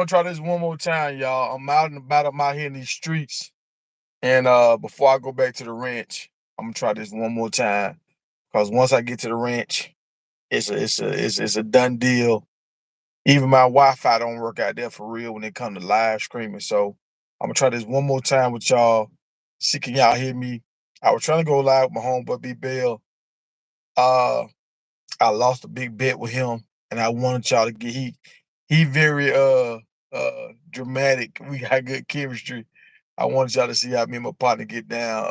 gonna try this one more time, y'all. I'm out and about. I'm out here in these streets, and before I go back to the ranch, I'm gonna try this one more time. Cause once I get to the ranch, it's a done deal. Even my Wi-Fi don't work out there for real when it comes to live streaming. So I'm gonna try this one more time with y'all. See, can y'all hear me? I was trying to go live with my homeboy B Bell. Uh, I lost a big bet with him, and I wanted y'all to get he very dramatic. We got good chemistry. I wanted y'all to see how me and my partner get down.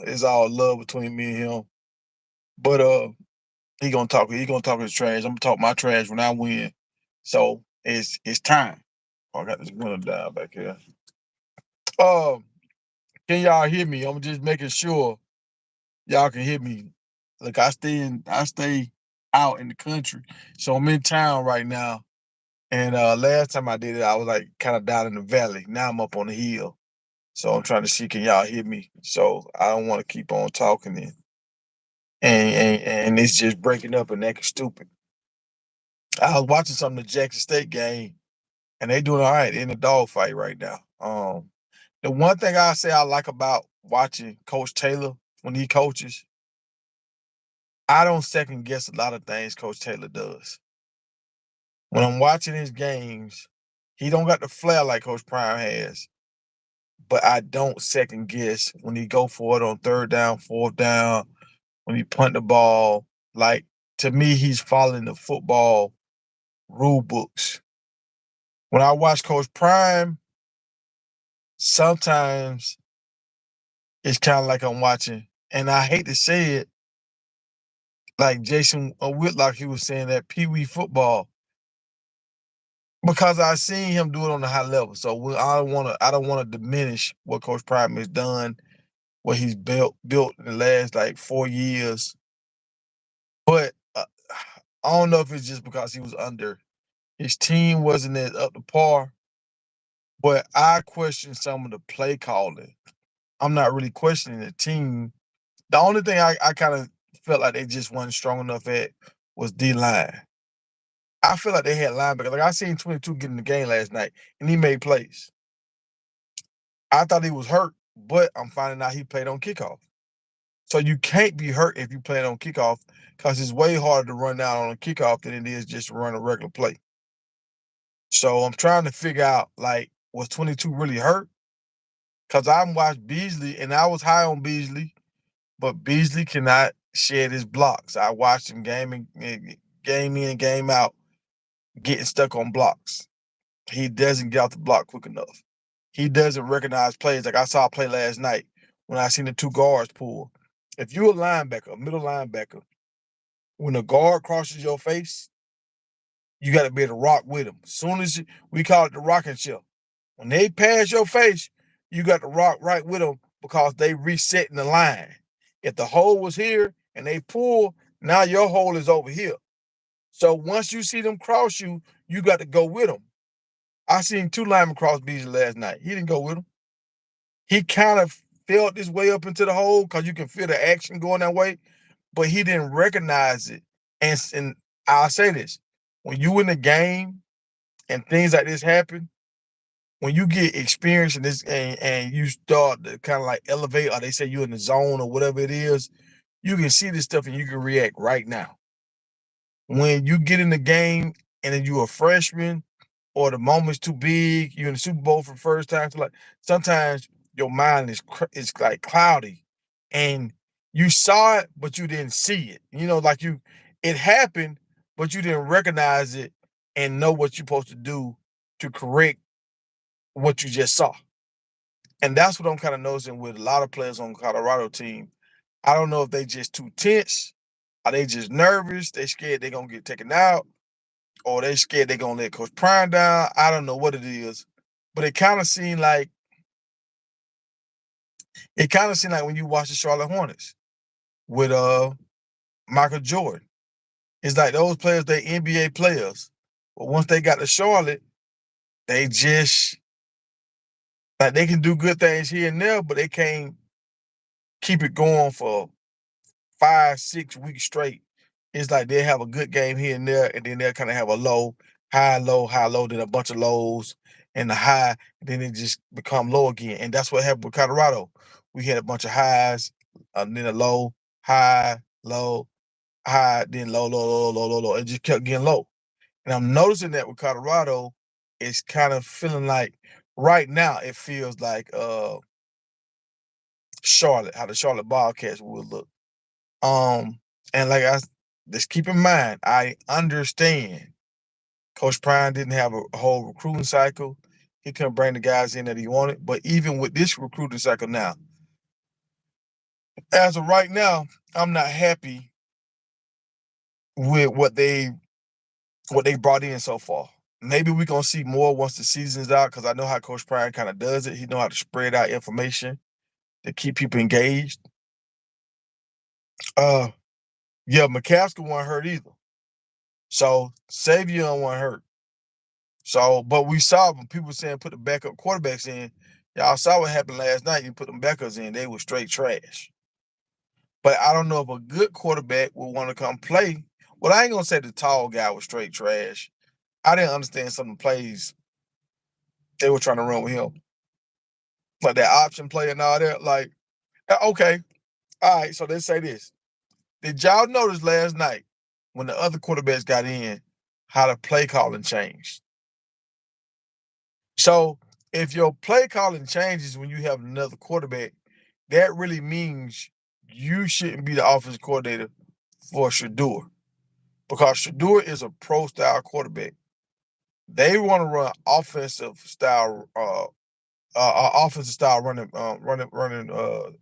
It's all love between me and him. But he gonna talk his trash. I'm gonna talk my trash when I win. So it's time. Oh, I got this window down back here. Um, can y'all hear me? I'm just making sure y'all can hear me. Look, I stay out in the country. So I'm in town right now. And last time I did it, I was like kind of down in the valley. Now I'm up on the hill. So I'm trying to see can y'all hear me. So I don't want to keep on talking and it's just breaking up and acting stupid. I was watching some of the Jackson State game and they doing all right in the dog fight right now. The one thing I say I like about watching Coach Taylor when he coaches, I don't second guess a lot of things Coach Taylor does. When I'm watching his games, he don't got the flair like Coach Prime has, but I don't second guess when he go for it on third down, fourth down, when he punt the ball. Like to me, he's following the football rule books. When I watch Coach Prime, sometimes it's kind of like I'm watching, and I hate to say it, like Jason Whitlock, he was saying that Pee Wee football because I seen him do it on a high level. So I don't want to diminish what Coach Prime has done, what he's built in the last like 4 years. But I don't know if it's just because he was under his team wasn't as up to par. But I question some of the play calling. I'm not really questioning the team. The only thing I kind of felt like they just wasn't strong enough at was D line. I feel like they had linebackers. Like I seen 22 get in the game last night, and he made plays. I thought he was hurt, but I'm finding out he played on kickoff. So you can't be hurt if you play on kickoff because it's way harder to run down on a kickoff than it is just to run a regular play. So I'm trying to figure out like was 22 really hurt? Because I watched Beasley and I was high on Beasley, but Beasley cannot shed his blocks. I watched him game in, game out, getting stuck on blocks. He doesn't get off the block quick enough. He doesn't recognize plays. Like I saw a play last night when I seen the two guards pull. If you're a linebacker, a middle linebacker, when a guard crosses your face, you got to be able to rock with them. As soon as we call it the rocking chair. When they pass your face, you got to rock right with them because they resetting the line. If the hole was here and they pull, now your hole is over here. So once you see them cross you, you got to go with them. I seen two linemen cross Beasley last night. He didn't go with them. He kind of felt his way up into the hole because you can feel the action going that way, but he didn't recognize it. And I'll say this: when you in the game and things like this happen, when you get experience in this and you start to kind of like elevate, or they say you're in the zone or whatever it is, you can see this stuff and you can react right now. When you get in the game and then you're a freshman or the moment's too big, you're in the Super Bowl for the first time. So like sometimes your mind is like cloudy, and you saw it but you didn't see it. Like it happened, but you didn't recognize it and know what you're supposed to do to correct what you just saw. And that's what I'm kind of noticing with a lot of players on Colorado team. I don't know if they just too tense, are they just nervous, they scared they're gonna get taken out, or they scared they're gonna let Coach Prime down. I don't know what it is, but it kind of seemed like when you watch the Charlotte Hornets with Michael Jordan. It's like those players, they NBA players. But once they got to Charlotte, they just like they can do good things here and there, but they can't keep it going for 5, 6 weeks straight. It's like they have a good game here and there, and then they'll kind of have a low. high, low, then a bunch of lows, and the high, then it just become low again. And that's what happened with Colorado. We had a bunch of highs, then a low, low, high, then low, low, low, low, low, low. It just kept getting low. And I'm noticing that with Colorado, it's kind of feeling like right now it feels like Charlotte, how the Charlotte Bobcats would look. And like just keep in mind, I understand Coach Prime didn't have a whole recruiting cycle. He couldn't bring the guys in that he wanted. But even with this recruiting cycle now, as of right now, I'm not happy with what they brought in so far. Maybe we're gonna see more once the season's out, because I know how Coach Prime kind of does it. He know how to spread out information to keep people engaged. Uh yeah, McCaskill wasn't hurt either. So Savion wasn't hurt. So, but we saw when people saying put the backup quarterbacks in, y'all saw what happened last night. You put them backups in, they were straight trash. But I don't know if a good quarterback will want to come play. Well, I ain't gonna say the tall guy was straight trash. I didn't understand some of the plays they were trying to run with him, like that option play and all that. Like, okay, all right. So let's say this: did y'all notice last night when the other quarterbacks got in, how the play calling changed? So if your play calling changes when you have another quarterback, that really means you shouldn't be the offensive coordinator for Shador, because Shador is a pro style quarterback. They want to run offensive style running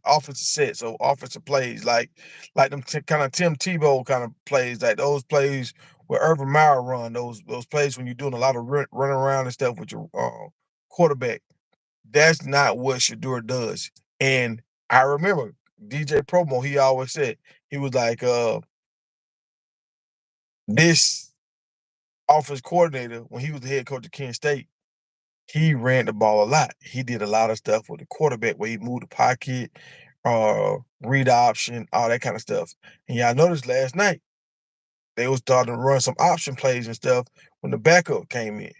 offensive sets, so offensive plays like them kind of Tim Tebow kind of plays, like those plays where Urban Meyer run, those plays when you're doing a lot of running around and stuff with your quarterback. That's not what Shador does. And I remember DJ Promo, he always said, he was like, this offense coordinator, when he was the head coach of Kent State, he ran the ball a lot. He did a lot of stuff with the quarterback where he moved the pocket, read option, all that kind of stuff. And y'all noticed last night, they was starting to run some option plays and stuff when the backup came in.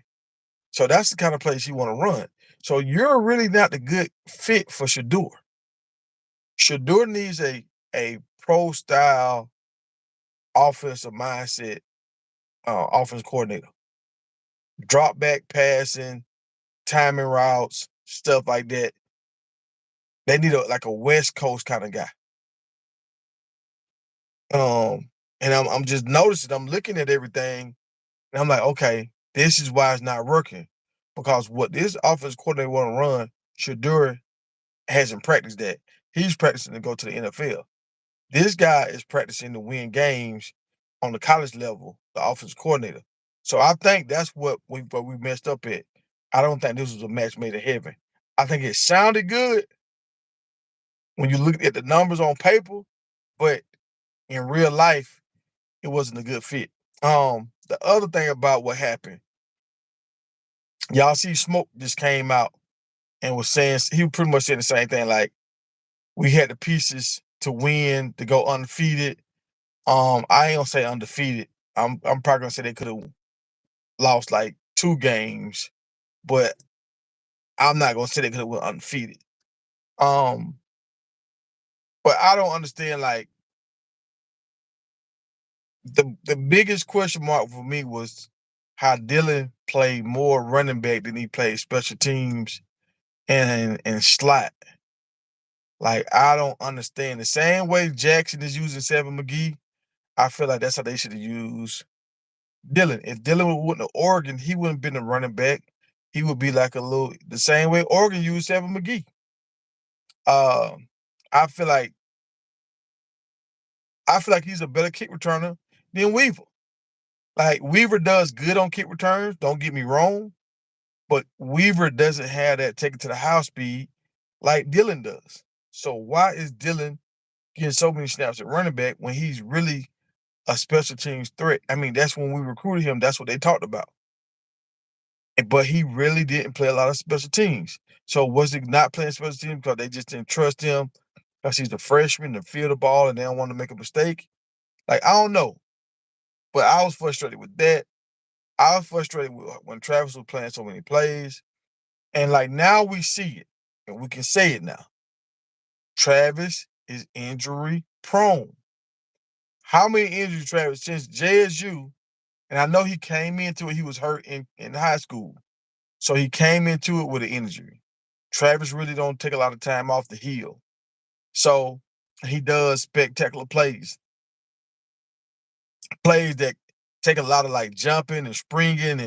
So that's the kind of plays you want to run. So you're really not the good fit for Shador. Shador needs a pro style offensive mindset, offense coordinator. Drop back passing, timing routes, stuff like that. They need like a West Coast kind of guy. And I'm just noticing, I'm looking at everything, and I'm like, okay, this is why it's not working. Because what this offense coordinator want to run, Shador hasn't practiced that. He's practicing to go to the NFL. This guy is practicing to win games on the college level, the offensive coordinator. So I think that's what we messed up at. I don't think this was a match made in heaven. I think it sounded good when you look at the numbers on paper, but in real life, it wasn't a good fit. The other thing about what happened, y'all see Smoke just came out and was saying, he was pretty much saying the same thing, like we had the pieces to win, to go undefeated. I ain't gonna say undefeated. I'm probably gonna say they could have lost like 2 games, but I'm not gonna say they could have went undefeated. Um, but I don't understand, like the biggest question mark for me was how Dylan played more running back than he played special teams and slot. Like, I don't understand. The same way Jackson is using Seven McGee, I feel like that's how they should have used Dylan. If Dylan went to Oregon, he wouldn't have been a running back. He would be like a little the same way Oregon used Seven McGee. Um, I feel like he's a better kick returner than Weaver. Like, Weaver does good on kick returns, don't get me wrong, but Weaver doesn't have that take it to the house speed like Dylan does. So why is Dylan getting so many snaps at running back when he's really a special teams threat? I mean, that's when we recruited him. That's what they talked about. But he really didn't play a lot of special teams. So was he not playing special teams because they just didn't trust him because he's a freshman to feel the ball and they don't want to make a mistake? Like, I don't know. But I was frustrated with that. I was frustrated when Travis was playing so many plays, and like now we see it, and we can say it now. Travis is injury prone. How many injuries Travis since JSU? And I know he came into it. He was hurt in high school, so he came into it with an injury. Travis really don't take a lot of time off the heel, so he does spectacular plays that take a lot of like jumping and springing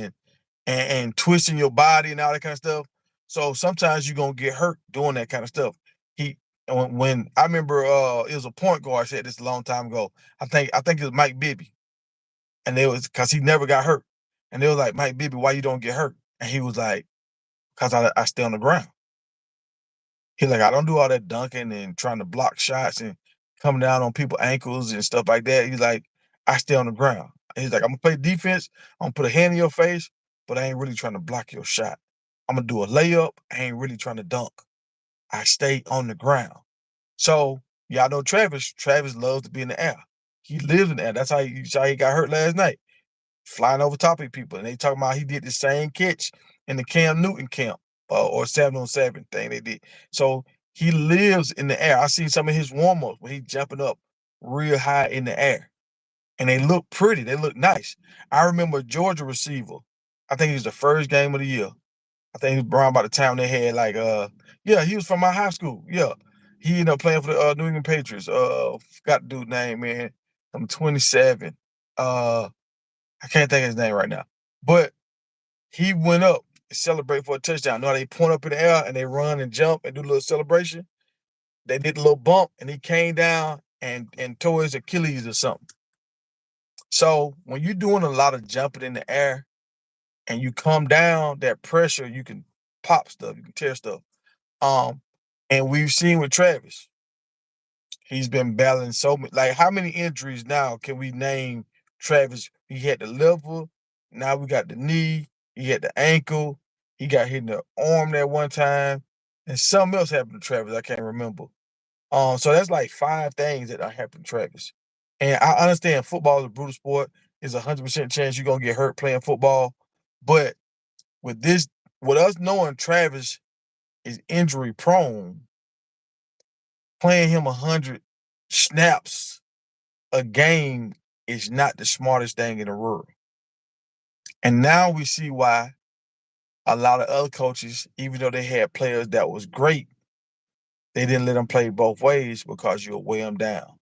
and twisting your body and all that kind of stuff. So sometimes you're gonna get hurt doing that kind of stuff. He when I remember it was a point guard said this a long time ago. I think it was Mike Bibby. And they was because he never got hurt. And they was like, Mike Bibby, why you don't get hurt? And he was like, because I stay on the ground. He like, I don't do all that dunking and trying to block shots and coming down on people's ankles and stuff like that. He's like, I stay on the ground. He's like, I'm gonna play defense, I'm gonna put a hand in your face, but I ain't really trying to block your shot. I'm gonna do a layup, I ain't really trying to dunk. I stay on the ground. So y'all know Travis. Travis loves to be in the air. He lives in the air. That's how you saw he got hurt last night, flying over top of people. And they talking about he did the same catch in the Cam Newton camp or 7-on-7 thing they did. So he lives in the air. I seen some of his warm ups where he jumping up real high in the air, and they look pretty. They look nice. I remember a Georgia receiver. I think it was the first game of the year. I think he was around by the time they had like yeah, he was from my high school. Yeah. He ended up playing for the New England Patriots. Forgot the dude's name, man. I'm 27. Uh I can't think of his name right now. But he went up and celebrate for a touchdown. You know how they point up in the air and they run and jump and do a little celebration? They did a little bump and he came down and tore his Achilles or something. So when you're doing a lot of jumping in the air and you come down, that pressure, you can pop stuff, you can tear stuff. Um, and we've seen with Travis, he's been battling so many. Like, how many injuries now can we name Travis? He had the liver, now we got the knee, he had the ankle, he got hit in the arm that one time, and something else happened to Travis. I can't remember. So that's like 5 things that happened to Travis. And I understand football is a brutal sport. There's 100% chance you're gonna get hurt playing football, but with this, with us knowing Travis is injury prone, playing him 100 snaps a game is not the smartest thing in the world. And now we see why a lot of other coaches, even though they had players that was great, they didn't let them play both ways because you'll weigh them down.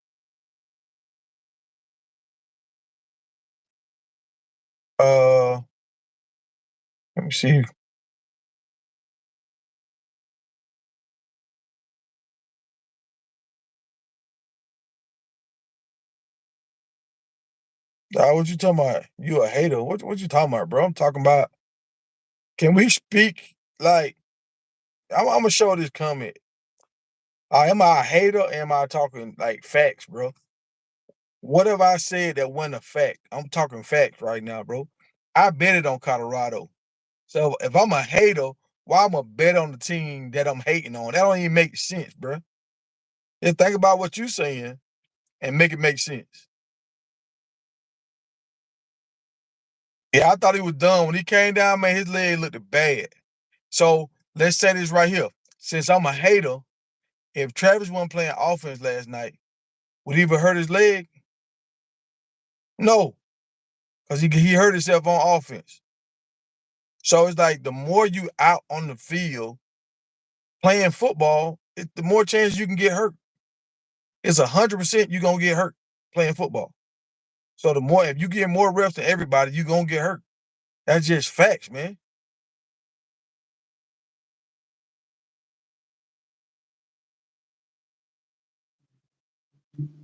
Uh, Let me see. What you talking about? You a hater? What you talking about, bro? I'm talking about. Can we speak like? I'm gonna show this comment. Am I a hater? Or am I talking like facts, bro? What have I said that wasn't a fact? I'm talking facts right now, bro. I betted on Colorado. So if I'm a hater, why I'm a bet on the team that I'm hating on? That don't even make sense, bro. Just think about what you're saying and make it make sense. Yeah, I thought he was done. When he came down, man, his leg looked bad. So let's say this right here. Since I'm a hater, if Travis wasn't playing offense last night, would he even hurt his leg? No, because he hurt himself on offense. So it's like the more you out on the field playing football, the more chances you can get hurt. It's 100% you're gonna get hurt playing football. So the more if you get more reps than everybody, you're gonna get hurt. That's just facts, man.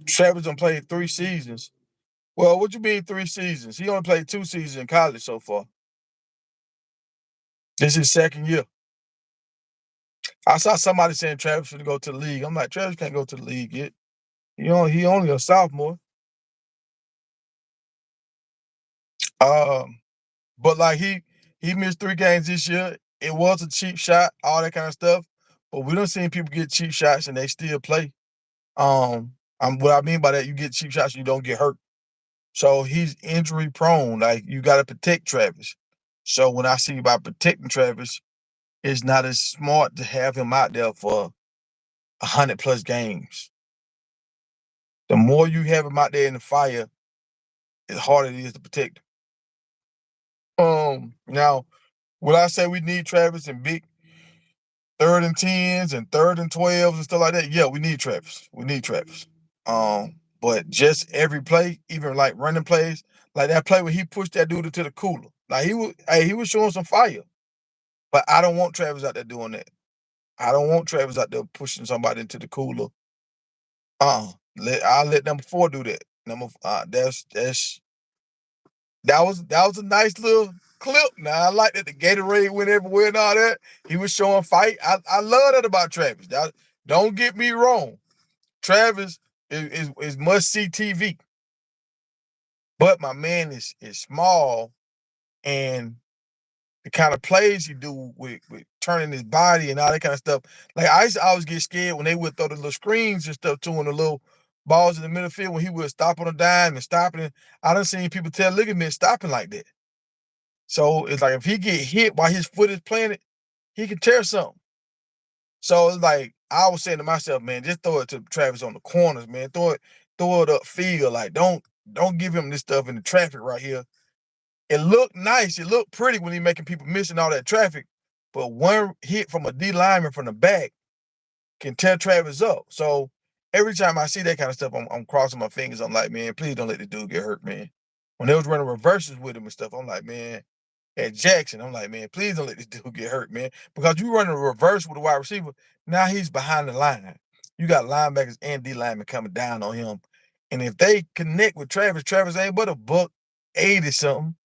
Travis done played 3 seasons. Well, what you mean 3 seasons? He only played 2 seasons in college so far. This is his second year. I saw somebody saying Travis should go to the league. I'm like, Travis can't go to the league yet. He only a sophomore. Um, but like he missed 3 games this year. It was a cheap shot, all that kind of stuff. But we don't seen people get cheap shots and they still play. What I mean by that, you get cheap shots, you don't get hurt. So he's injury prone. Like, you got to protect Travis. So when I see about protecting Travis, it's not as smart to have him out there for 100+ games. The more you have him out there in the fire, the harder it is to protect him. Now, would I say we need Travis in big 3rd and 10s and 3rd and 12s and stuff like that? Yeah, we need Travis. We need Travis. But just every play, even like running plays, like that play where he pushed that dude into the cooler. Like, he was showing some fire. But I don't want Travis out there doing that. I don't want Travis out there pushing somebody into the cooler. I'll let number 4 do that. That was a nice little clip. Now, I like that the Gatorade went everywhere and all that. He was showing fight. I love that about Travis. Don't get me wrong. Travis is must see TV. But my man is small, and the kind of plays he do with turning his body and all that kind of stuff. Like, I used to always get scared when they would throw the little screens and stuff to him, the little balls in the middle field, when he would stop on a dime and stopping it. I done seen people tear ligaments stopping like that. So it's like, if he get hit while his foot is planted, he can tear something. So it's like, I was saying to myself, man, just throw it to Travis on the corners, man. Throw it upfield. Like, don't give him this stuff in the traffic right here. It looked nice. It looked pretty when he making people missing all that traffic. But one hit from a D lineman from the back can tear Travis up. So every time I see that kind of stuff, I'm crossing my fingers. I'm like, man, please don't let the dude get hurt, man. When they was running reverses with him and stuff, I'm like, man, at Jackson, I'm like, man, please don't let this dude get hurt, man. Because you running a reverse with a wide receiver, now he's behind the line. You got linebackers and D linemen coming down on him. And if they connect with Travis ain't but a $180 something.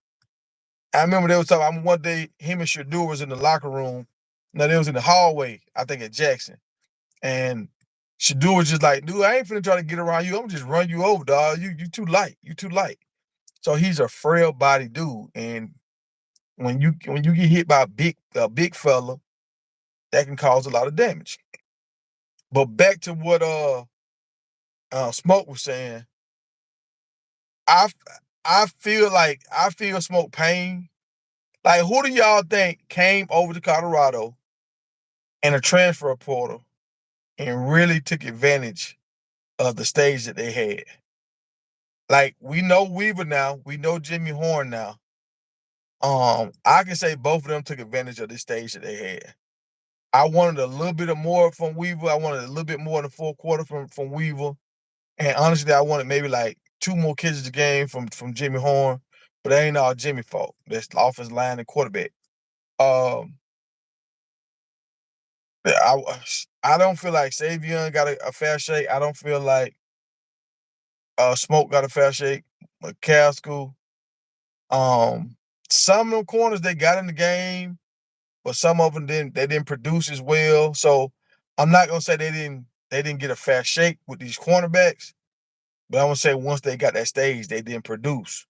I remember they was talking. One day, him and Shedeur was in the locker room. No, they was in the hallway, I think, at Jackson. And Shedeur was just like, dude, I ain't finna try to get around you. I'm gonna just run you over, dog. You too light. You too light. So he's a frail body dude. And when you get hit by a big fella, that can cause a lot of damage. But back to what Smoke was saying, I feel Smoke pain. Like, who do y'all think came over to Colorado in a transfer portal and really took advantage of the stage that they had? Like, we know Weaver now, we know Jimmy Horn now. I can say both of them took advantage of this stage that they had. I wanted a little bit of more from Weaver. I wanted a little bit more in the fourth quarter from Weaver. And honestly, I wanted maybe like 2 more catches a game from Jimmy Horn. But that ain't all Jimmy's fault. That's the offensive line and quarterback. Um, I don't feel like Savion got a fair shake. I don't feel like Smoke got a fair shake. McCaskill. Um, some of them corners they got in the game, but some of them didn't produce as well. So I'm not gonna say they didn't get a fair shake with these cornerbacks, but I'm gonna say once they got that stage, they didn't produce.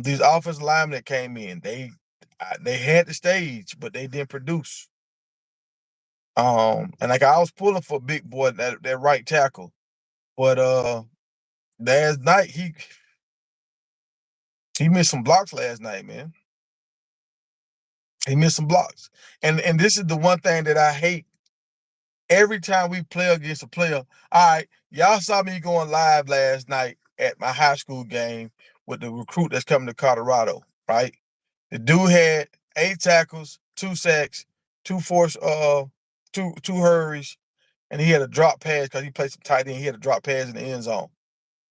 These offensive linemen that came in, they had the stage, but they didn't produce. And like, I was pulling for Big Boy, that right tackle, but last night he missed some blocks last night, man. He missed some blocks. And this is the one thing that I hate. Every time we play against a player, all right, y'all saw me going live last night at my high school game with the recruit that's coming to Colorado, right? The dude had 8 tackles, 2 sacks, 2 forced, two hurries, and he had a drop pass because he played some tight end. He had a drop pass in the end zone.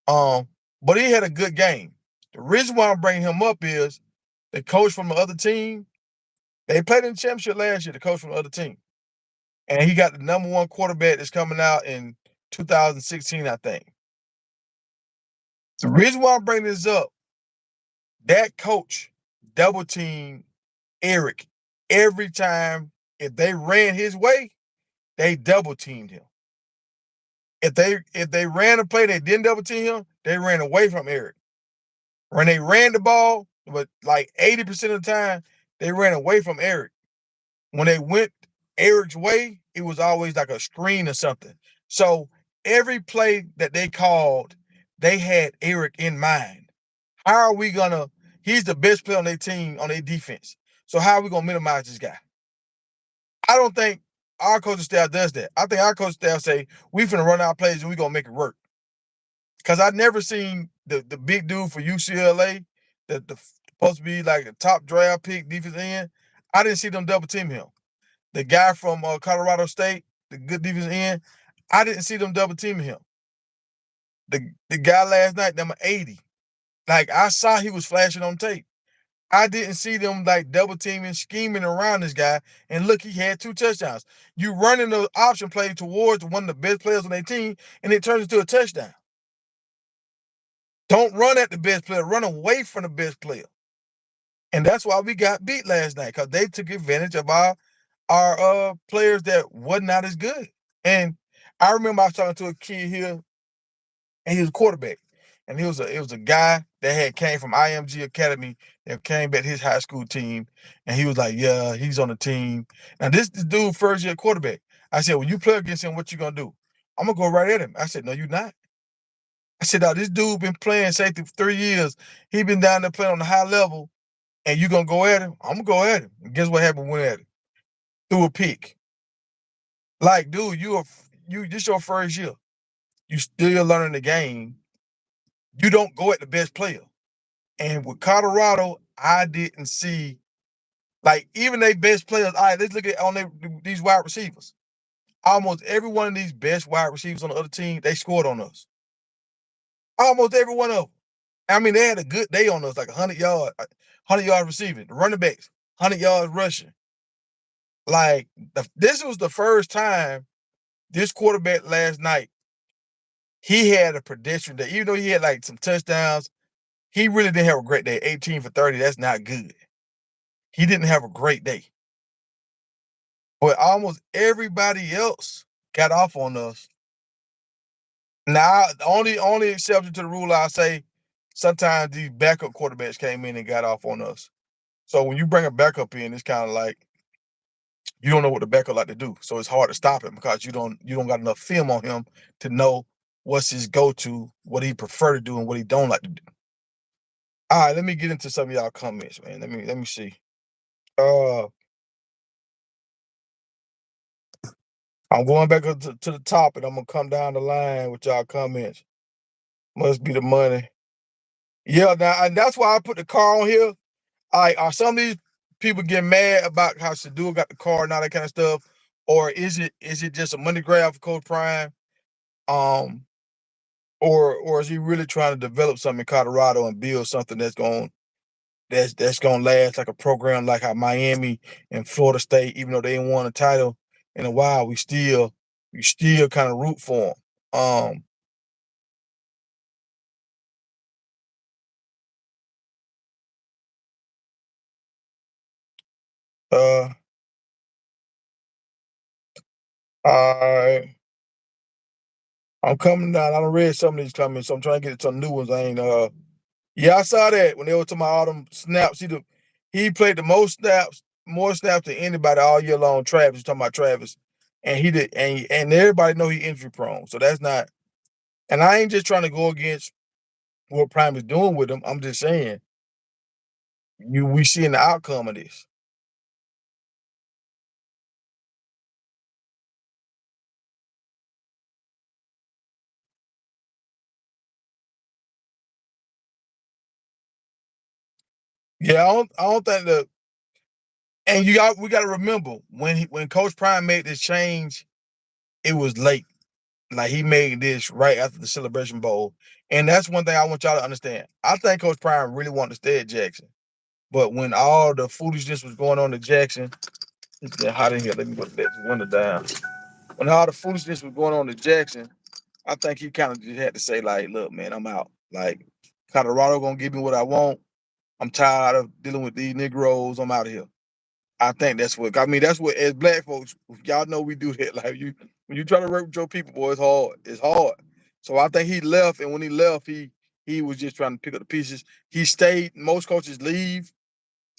But he had a good game. The reason why I'm bringing him up is the coach from the other team. They played in the championship last year, the coach from the other team. And he got the #1 quarterback that's coming out in 2016, I think. The reason why I'm bringing this up, that coach double teamed Eric every time. If they ran his way, they double teamed him. If they ran a play, they didn't double team him, they ran away from Eric. When they ran the ball, but like 80% of the time, they ran away from Eric. When they went Eric's way, it was always like a screen or something. So every play that they called, they had Eric in mind. How are we gonna? He's the best player on their team on their defense. So how are we gonna minimize this guy? I don't think our coaching staff does that. I think our coaching staff say we finna run our plays and we gonna make it work. Cause I never seen the big dude for UCLA that the supposed to be like a top draft pick defense end. I didn't see them double team him. The guy from Colorado State, the good defense end, I didn't see them double teaming him. The guy last night, number 80, like I saw he was flashing on tape. I didn't see them like double teaming, scheming around this guy. And look, he had 2 touchdowns. You running the option play towards one of the best players on their team, and it turns into a touchdown. Don't run at the best player, run away from the best player. And that's why we got beat last night, because they took advantage of our players that was not as good. And I remember I was talking to a kid here, and he was a quarterback. And it was a guy that had came from IMG Academy that came back to his high school team. And he was like, yeah, he's on the team. Now this dude first year quarterback. I said, when you play against him, what you gonna do? I'm gonna go right at him. I said, no, you're not. I said, now this dude been playing safety for 3 years. He been down there playing on the high level, and you gonna go at him? I'm gonna go at him. And guess what happened when at him? Threw a pick. Like, dude, you this your first year. You still learning the game. You don't go at the best player. And with Colorado, I didn't see like even their best players. All right, let's look at these wide receivers. Almost every one of these best wide receivers on the other team, they scored on us. Almost every one of them. I mean, they had a good day on us, like 100 yards receiving. The running backs, 100 yards rushing. Like this was the first time this quarterback last night, he had a pedestrian day. Even though he had like some touchdowns, he really didn't have a great day. 18 for 30, that's not good. He didn't have a great day. But almost everybody else got off on us. Now, the only exception to the rule, I say, sometimes these backup quarterbacks came in and got off on us. So when you bring a backup in, it's kind of like you don't know what the backup like to do. So it's hard to stop him because you don't got enough film on him to know what's his go-to, what he prefer to do, and what he don't like to do. All right, let me get into some of y'all comments, man. Let me see. Uh, I'm going back up to the top, and I'm gonna come down the line with y'all comments. Must be the money. Yeah, now and that's why I put the car on here. All right, are some of these people getting mad about how Shadua got the car and all that kind of stuff, or is it just a money grab for Coach Prime? Um, or is he really trying to develop something in Colorado and build something that's gonna last, like a program like how Miami and Florida State, even though they ain't won a title in a while, we still kind of root for them. Uh, I I'm coming down. I done read some of these comments, so I'm trying to get to some new ones. I ain't Yeah, I saw that when they were talking about all them snaps. He played the most snaps, more snaps than anybody all year long. Travis, talking about Travis, and he did, and everybody know he injury prone. So that's not. And I ain't just trying to go against what Prime is doing with him. I'm just saying we seeing the outcome of this. Yeah, I don't think the and we got to remember when Coach Prime made this change, it was late. Like he made this right after the Celebration Bowl, and that's one thing I want y'all to understand. I think Coach Prime really wanted to stay at Jackson, but when all the foolishness was going on at Jackson, it's getting hot in here. Let me put that window down. When all the foolishness was going on at Jackson, I think he kind of just had to say like, "Look, man, I'm out. Like Colorado gonna give me what I want. I'm tired of dealing with these Negroes. I'm out of here." I think that's what I mean. That's what as black folks, y'all know we do that. Like when you try to work with your people, boy, it's hard. It's hard. So I think he left, and when he left, he was just trying to pick up the pieces. He stayed. Most coaches leave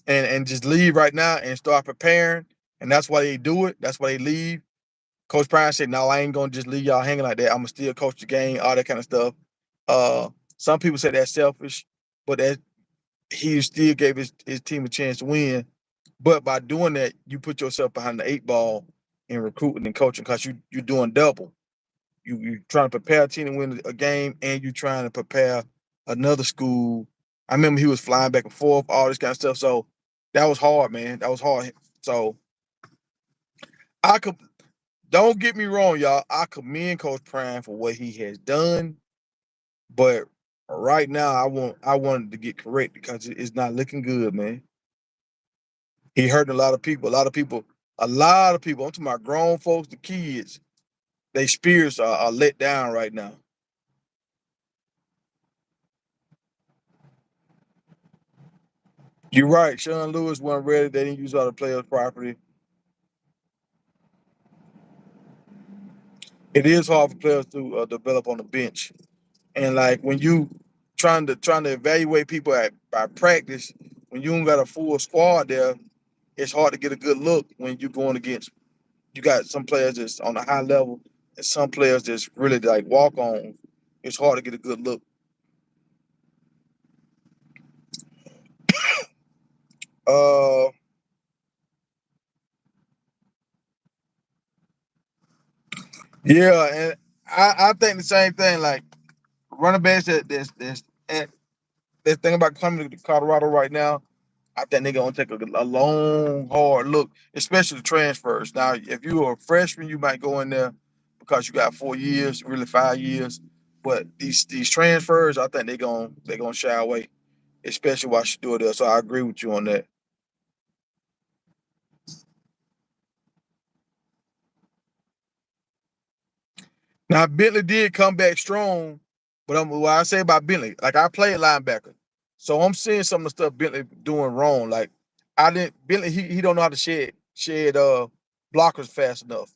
and just leave right now and start preparing, and that's why they do it. That's why they leave. Coach Prime said, "No, I ain't gonna just leave y'all hanging like that. I'm gonna still coach the game, all that kind of stuff." Uh, some people say that's selfish. but that he still gave his team a chance to win. But by doing that, you put yourself behind the eight ball in recruiting and coaching because you're doing double. You trying to prepare a team to win a game, and you trying to prepare another school. I remember he was flying back and forth, all this kind of stuff. So that was hard, man. That was hard. So I could don't get me wrong, y'all. I commend Coach Prime for what he has done, but right now I wanted to get correct because it's not looking good, man. He hurting a lot of people. A lot of people. I'm talking about grown folks, the kids. They spirits are let down right now. You're right. Sean Lewis wasn't ready. They didn't use all the players properly. It is hard for players to develop on the bench. And like when you trying to evaluate people by practice, when you don't got a full squad there, it's hard to get a good look when you're going against. You got some players that's on a high level, and some players that's really like walk on. It's hard to get a good look. Uh, yeah, and I think the same thing. Like running backs that's that thing about coming to Colorado right now. I think they're gonna take a long, hard look, especially the transfers. Now, if you're a freshman, you might go in there because you got 4 years, really 5 years. But these transfers, I think they're gonna shy away, especially while she do it there. So I agree with you on that. Now Bentley did come back strong, but what I say about Bentley, like I played linebacker, so I'm seeing some of the stuff Bentley doing wrong. Like I didn't Bentley, he don't know how to shed blockers fast enough.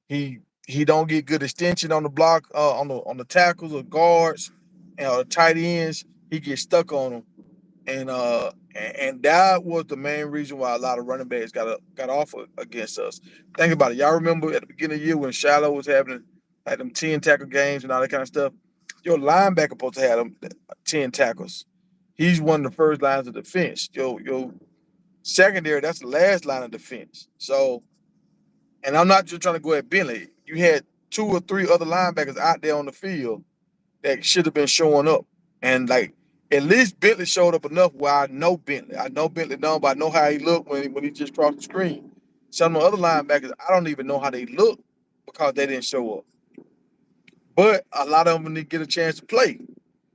He don't get good extension on the block on the tackles or guards and the tight ends. He gets stuck on them, and that was the main reason why a lot of running backs got off against us. Think about it. Y'all remember at the beginning of the year when Shiloh was having like them 10 tackle games and all that kind of stuff? Your linebacker supposed to have them 10 tackles. He's one of the first lines of defense. Your secondary, that's the last line of defense. So, and I'm not just trying to go at Bentley. You had two or three other linebackers out there on the field that should have been showing up. And like at least Bentley showed up enough where I know Bentley. I know Bentley done, but I know how he looked when he just crossed the screen. Some of the other linebackers, I don't even know how they look because they didn't show up. But a lot of them didn't get a chance to play.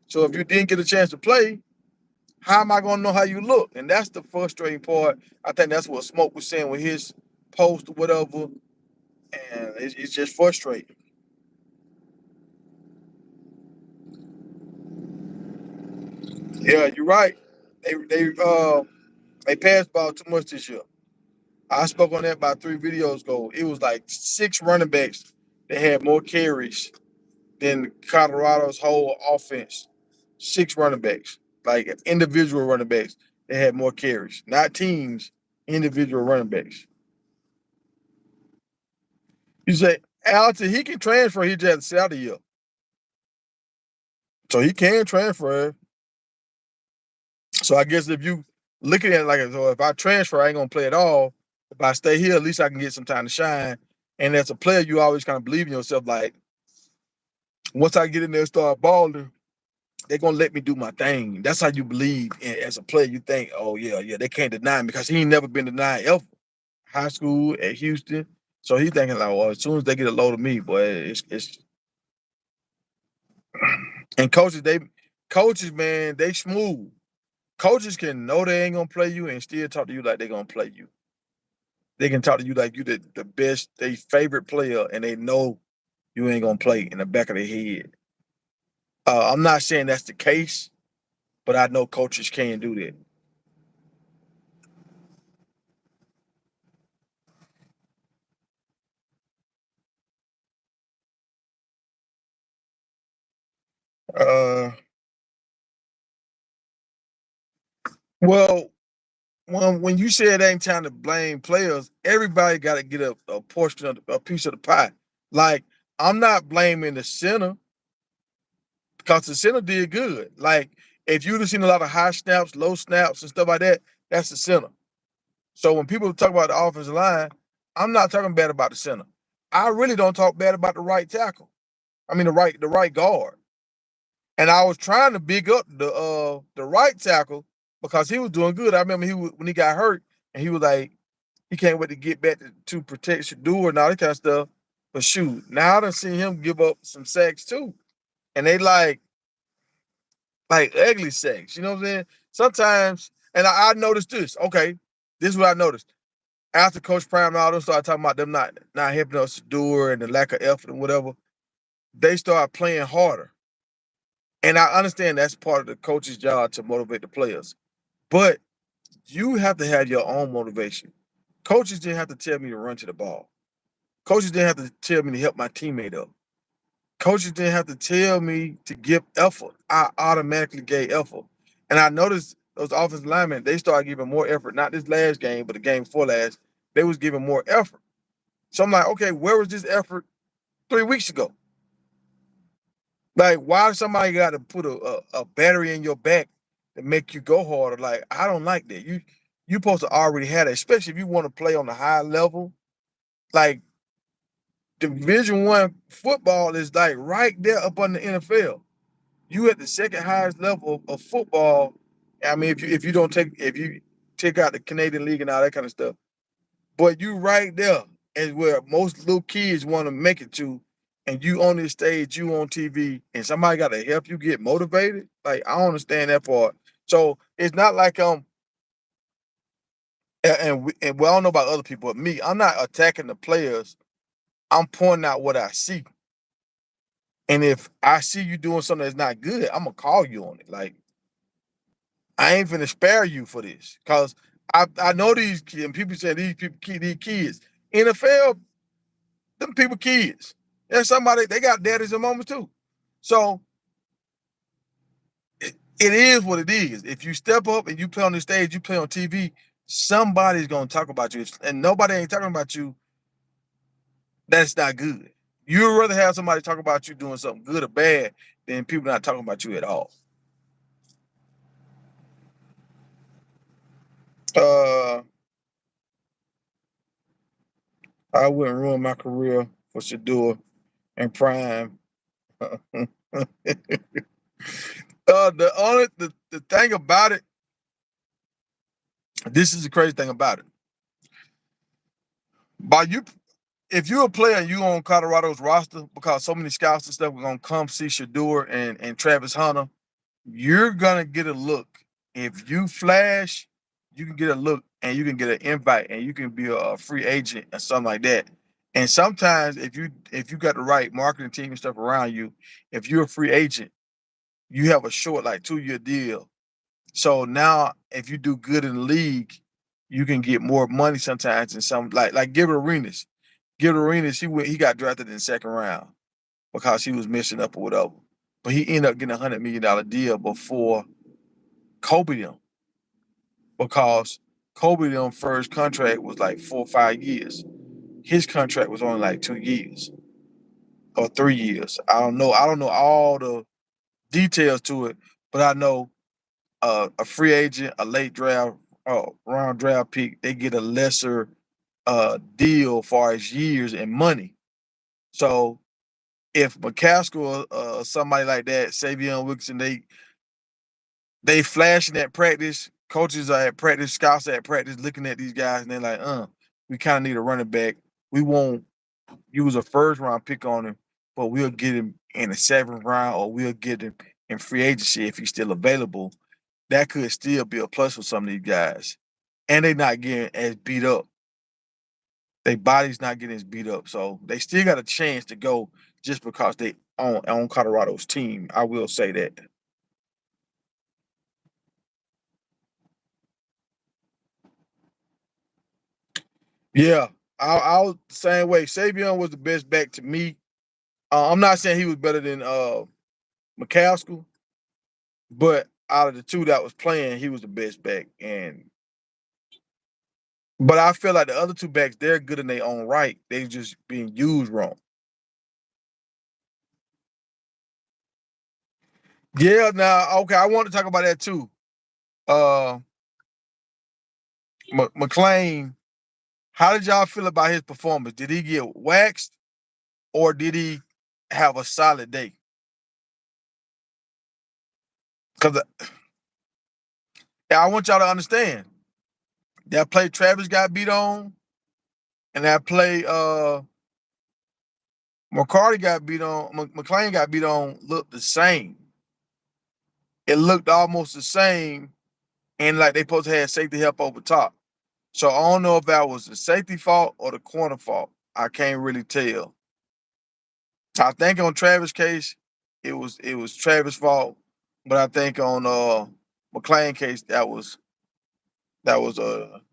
So if you didn't get a chance to play, how am I gonna know how you look? And that's the frustrating part. I think that's what Smoke was saying with his post or whatever. And it's just frustrating. Yeah, you're right. They passed ball too much this year. I spoke on that about 3 videos ago. It was like 6 running backs that had more carries than Colorado's whole offense. 6 running backs, like individual running backs, that had more carries, not teams, individual running backs. You say, Alton, he can transfer, he just had to sit out a year. So he can transfer. So I guess if you looking at it like, so if I transfer, I ain't gonna play at all. If I stay here, at least I can get some time to shine. And as a player, you always kind of believe in yourself. Like once I get in there and start balling, they're gonna let me do my thing. That's how you believe as a player. You think, oh yeah, yeah, they can't deny me because he ain't never been denied ever. High school at Houston, so he's thinking like, well, as soon as they get a load of me, boy, it's and coaches, man, they smooth. Coaches can know they ain't gonna play you and still talk to you like they gonna play you. They can talk to you like you the best, they favorite player, and they know you ain't gonna play in the back of their head. I'm not saying that's the case, but I know coaches can do that. Uh, well, when you say it ain't time to blame players, everybody got to get a portion of a piece of the pie. Like I'm not blaming the center because the center did good. Like If you've seen a lot of high snaps, low snaps, and stuff like that, that's the center. So when people talk about the offensive line, I'm not talking bad about the center. I really don't talk bad about the right tackle. I mean the right guard. And I was trying to big up the right tackle because he was doing good. I remember when he got hurt and he was like he can't wait to get back to protect Shador and all that kind of stuff. But shoot, now I done seen him give up some sacks too, and they like ugly sacks. You know what I'm saying? Sometimes, and I noticed this. Okay, this is what I noticed after Coach Prime and all them started talking about them not helping us Shador and the lack of effort and whatever. They started playing harder. And I understand that's part of the coach's job to motivate the players. But you have to have your own motivation. Coaches didn't have to tell me to run to the ball. Coaches didn't have to tell me to help my teammate up. Coaches didn't have to tell me to give effort. I automatically gave effort. And I noticed those offensive linemen, they started giving more effort, not this last game, but the game before last. They was giving more effort. So I'm like, okay, where was this effort 3 weeks ago? Like, why somebody got to put a battery in your back to make you go harder? Like, I don't like that. You supposed to already have that, especially if you want to play on the high level. Like Division 1 football is like right there up on the NFL. You at the second highest level of football. I mean, if you take out the Canadian League and all that kind of stuff, but you right there is where most little kids want to make it to, and you on this stage, you on TV, and somebody got to help you get motivated. Like I don't understand that part. So it's not like and well, I don't know about other people, but me, I'm not attacking the players. I'm pointing out what I see, and if I see you doing something that's not good, I'm gonna call you on it. Like I ain't finna spare you for this, cause I know these kids, and people say these kids. NFL, them people kids. There's somebody they got daddies and mamas too. So it is what it is. If you step up and you play on the stage, you play on TV, somebody's gonna talk about you. And nobody ain't talking about you, that's not good. You'd rather have somebody talk about you doing something good or bad than people not talking about you at all. Uh I wouldn't ruin my career for Shador and Prime. The thing about it, this is the crazy thing about it. By you if you're a player and you on Colorado's roster, because so many scouts and stuff are gonna come see Shador and Travis Hunter, you're gonna get a look. If you flash, you can get a look and you can get an invite and you can be a free agent or something like that. And sometimes if you got the right marketing team and stuff around you, if you're a free agent, you have a short like 2-year deal. So now if you do good in the league, you can get more money sometimes than some like Gilbert Arenas. Gilbert Arenas, he got drafted in the second round because he was messing up or whatever. But he ended up getting $100 million deal before Kobe them because Kobe them first contract was like 4 or 5 years. His contract was only like 2 years or 3 years. I don't know. I don't know all the details to it, but I know a free agent, a late draft, round draft pick, they get a lesser deal far as years and money. So if McCaskill somebody like that, Savion Wilkinson, they flashing at practice, coaches are at practice, scouts are at practice, looking at these guys, and they're like, we kind of need a running back. We won't use a first round pick on him, but we'll get him in the seventh round or we'll get him in free agency if he's still available. That could still be a plus for some of these guys. And they're not getting as beat up. Their body's not getting as beat up. So they still got a chance to go just because they on Colorado's team. I will say that. Yeah. I was the same way. Savion was the best back to me. I'm not saying he was better than McCaskill, but out of the two that was playing, he was the best back. And but I feel like the other two backs, they're good in their own right. They just being used wrong. Yeah, now okay, I want to talk about that too. Uh, McClain, how did y'all feel about his performance? Did he get waxed or did he have a solid day? Because I want y'all to understand that play Travis got beat on, and that play McCarty got beat on, McClain got beat on, looked the same. It looked almost the same, and like they supposed to have safety help over top. So I don't know if that was the safety fault or the corner fault. I can't really tell. I think on Travis' case, it was Travis' fault, but I think on McClain case that was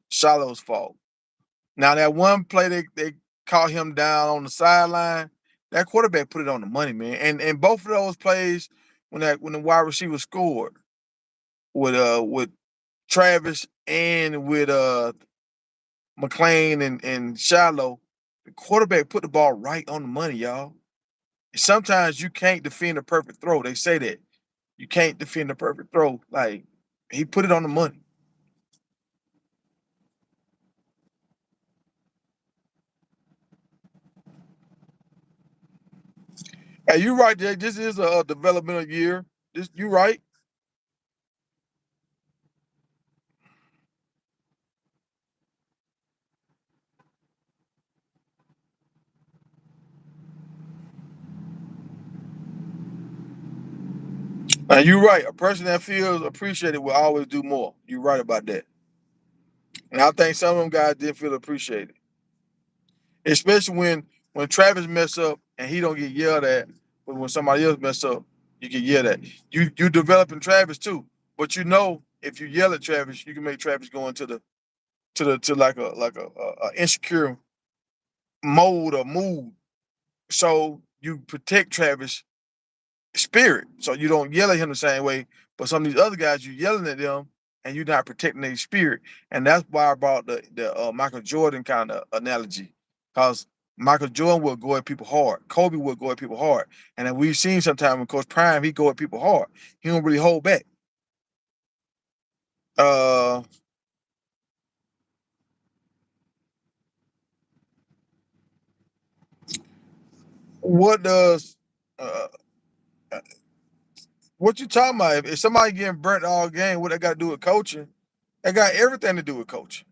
Shiloh's fault. Now that one play they caught him down on the sideline, that quarterback put it on the money, man. And both of those plays when the wide receiver scored with Travis and with McClain and Shiloh, the quarterback put the ball right on the money, y'all. Sometimes you can't defend a perfect throw. They say that you can't defend a perfect throw. Like he put it on the money. Hey, you right there. This is a developmental year. This you right. And you're right. A person that feels appreciated will always do more. You're right about that. And I think some of them guys did feel appreciated, especially when Travis mess up and he don't get yelled at, but when somebody else mess up, you get yelled at. You developing Travis too, but you know if you yell at Travis, you can make Travis go into the to like a insecure mode or mood. So you protect Travis' spirit. So you don't yell at him the same way. But some of these other guys, you yelling at them and you're not protecting their spirit. And that's why I brought the Michael Jordan kind of analogy. Because Michael Jordan will go at people hard. Kobe will go at people hard. And then we've seen sometimes when Coach Prime, he go at people hard. He don't really hold back. Uh what does uh what you talking about? If somebody getting burnt all game, what they got to do with coaching? That got everything to do with coaching.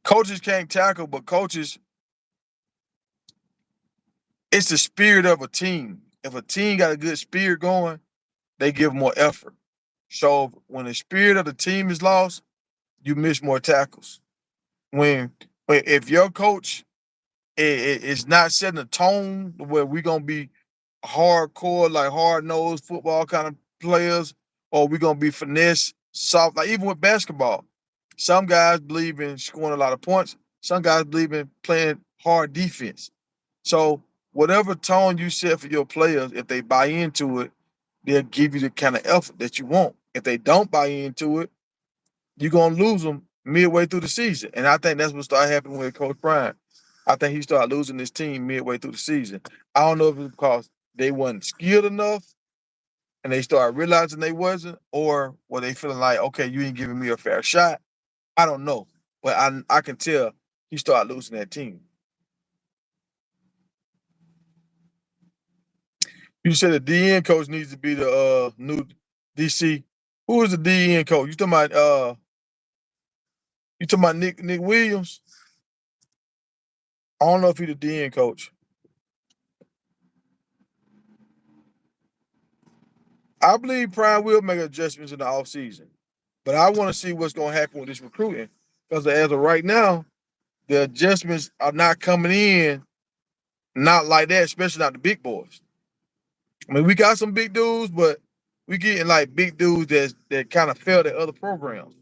Coaches can't tackle, but coaches, it's the spirit of a team. If a team got a good spirit going, they give more effort. So when the spirit of the team is lost, you miss more tackles. When, when if your coach is not setting a tone where we're gonna be hardcore, like hard nosed football kind of players, or we're gonna be finesse, soft. Like even with basketball, some guys believe in scoring a lot of points. Some guys believe in playing hard defense. So whatever tone you set for your players, if they buy into it, they'll give you the kind of effort that you want. If they don't buy into it, you're gonna lose them midway through the season. And I think that's what started happening with Coach Bryant. I think he started losing his team midway through the season. I don't know if it's because they wasn't skilled enough and they started realizing they wasn't, or were they feeling like, okay, you ain't giving me a fair shot. I don't know. But I can tell he started losing that team. You said the DN coach needs to be the new DC. Who is the DN coach? You talking about Nick Williams? I don't know if he's the DN coach. I believe Prime will make adjustments in the offseason. But I want to see what's going to happen with this recruiting. Because as of right now, the adjustments are not coming in, not like that, especially not the big boys. I mean, we got some big dudes, but we getting like big dudes that kind of failed at other programs.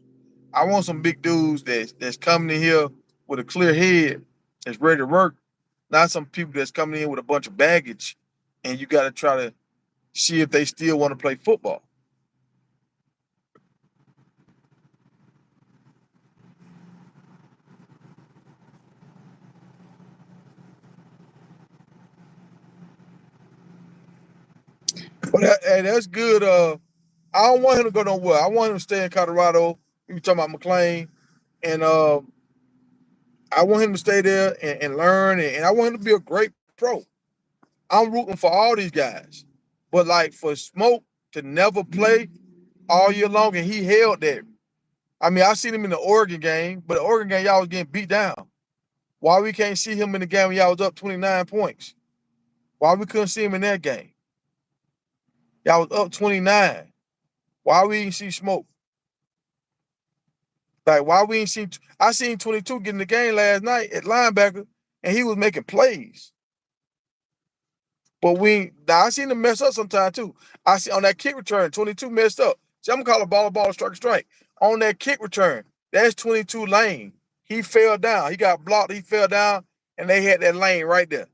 I want some big dudes that's coming in here with a clear head, that's ready to work, not some people that's coming in with a bunch of baggage, and you got to try to see if they still want to play football. But hey, that's good. I don't want him to go nowhere. I want him to stay in Colorado. You talking about McLean, and I want him to stay there and learn, and I want him to be a great pro. I'm rooting for all these guys, but like for Smoke to never play all year long, and he held that. I mean, I seen him in the Oregon game, but the Oregon game y'all was getting beat down. Why we can't see him in the game when y'all was up 29 points? Why we couldn't see him in that game? Y'all was up 29. Why we didn't see Smoke? Like, why we ain't seen? I seen 22 get in the game last night at linebacker, and he was making plays. But I seen him mess up sometime too. I see on that kick return, 22 messed up. See, I'm gonna call a ball, strike. On that kick return, that's 22 lane. He fell down. He got blocked. He fell down, and they had that lane right there.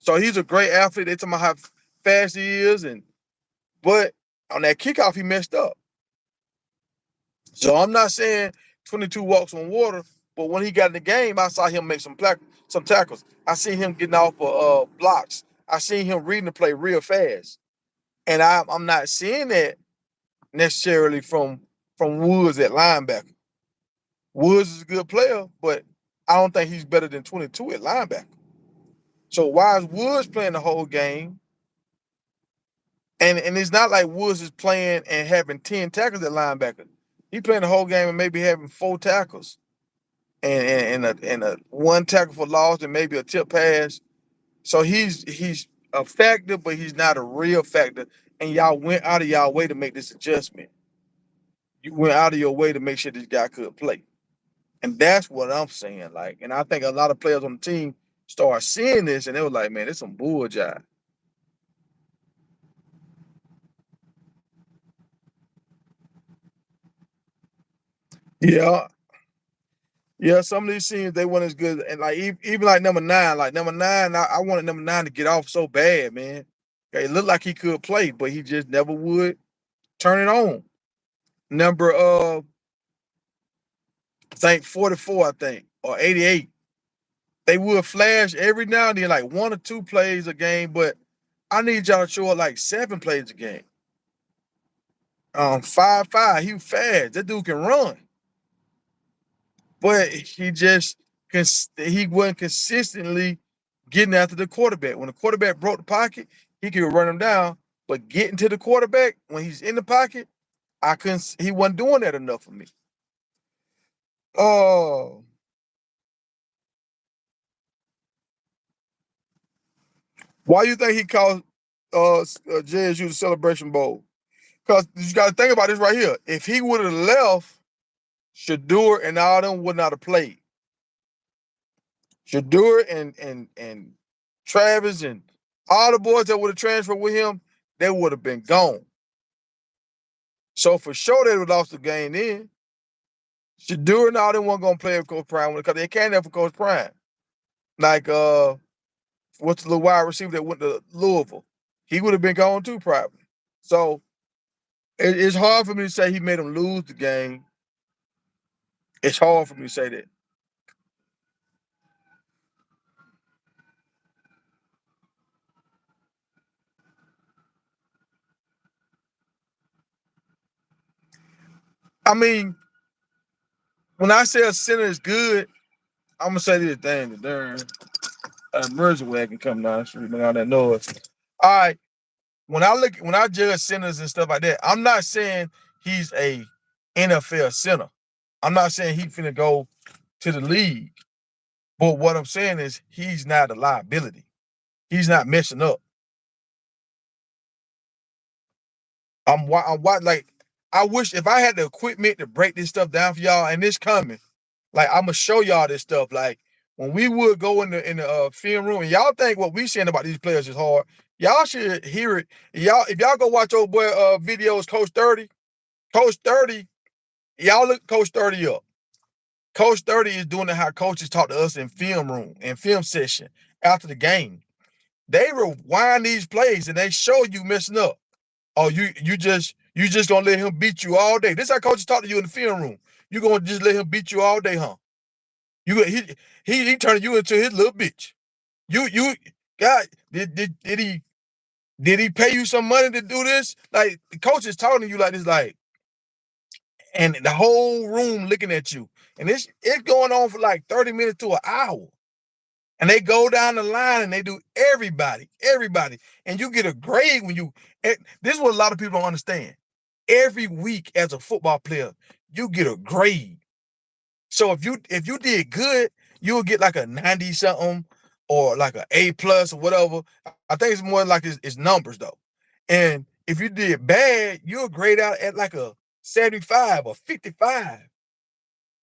So he's a great athlete. They talking about how fast he is, but on that kickoff, he messed up. So I'm not saying 22 walks on water, but when he got in the game, I saw him make some tackles. I seen him getting off of blocks. I seen him reading the play real fast, and I'm not seeing that necessarily from Woods at linebacker. Woods is a good player, but I don't think he's better than 22 at linebacker. So why is Woods playing the whole game? And it's not like Woods is playing and having 10 tackles at linebacker. He playing the whole game and maybe having 4 tackles and a 1 tackle for loss and maybe a tip pass. So he's a factor, but he's not a real factor. And y'all went out of y'all way to make this adjustment. You went out of your way to make sure this guy could play. And that's what I'm saying. Like, and I think a lot of players on the team start seeing this and they were like, man, it's some bull jive. Yeah. Yeah, some of these teams they weren't as good, and like even like number nine, I wanted number 9 to get off so bad, man. Okay, it looked like he could play, but he just never would turn it on. Number I think 44, I think, or 88. They would flash every now and then, like 1 or 2 plays a game, but I need y'all to show up like 7 plays a game. 5'5", he was fast. That dude can run, but he wasn't consistently getting after the quarterback. When the quarterback broke the pocket, he could run him down, but getting to the quarterback when he's in the pocket, I couldn't. He wasn't doing that enough for me. Oh, why you think he called JSU the Celebration Bowl? Because you got to think about this right here. If he would have left, Shedeur and all them would not have played. Shedeur and Travis and all the boys that would have transferred with him, they would have been gone. So for sure they would have lost the game then. Shedeur and all them weren't gonna play with Coach Prime because they can't have for Coach Prime. Like what's the little wide receiver that went to Louisville? He would have been gone too, probably. So it's hard for me to say he made them lose the game. It's hard for me to say that. I mean, when I say a center is good, I'm gonna say this thing. Darn, emergency wagon coming down the street, make all that noise. All right, when I judge centers and stuff like that, I'm not saying he's a NFL center. I'm not saying he finna go to the league. But what I'm saying is he's not a liability. He's not messing up. I'm like I wish if I had the equipment to break this stuff down for y'all, and it's coming. Like I'm gonna show y'all this stuff. Like when we would go in the film room, and y'all think what we saying about these players is hard. Y'all should hear it. Y'all, if y'all go watch old boy videos, Coach 30, y'all look Coach 30 up. Coach 30 is doing it how coaches talk to us in film room and film session after the game. They rewind these plays and they show you messing up. Oh, you just gonna let him beat you all day. This is how coaches talk to you in the film room. You gonna just let him beat you all day, huh? You he turning you into his little bitch. You God did he Did he pay you some money to do this? Like the coach is talking to you like this, like, and the whole room looking at you. And it's going on for like 30 minutes to an hour. And they go down the line and they do everybody. And you get a grade when you, this is what a lot of people don't understand. Every week as a football player, you get a grade. So if you did good, you'll get like a 90 something or like an A plus or whatever. I think it's more like it's numbers though. And if you did bad, you'll grade out at like a 75 or 55.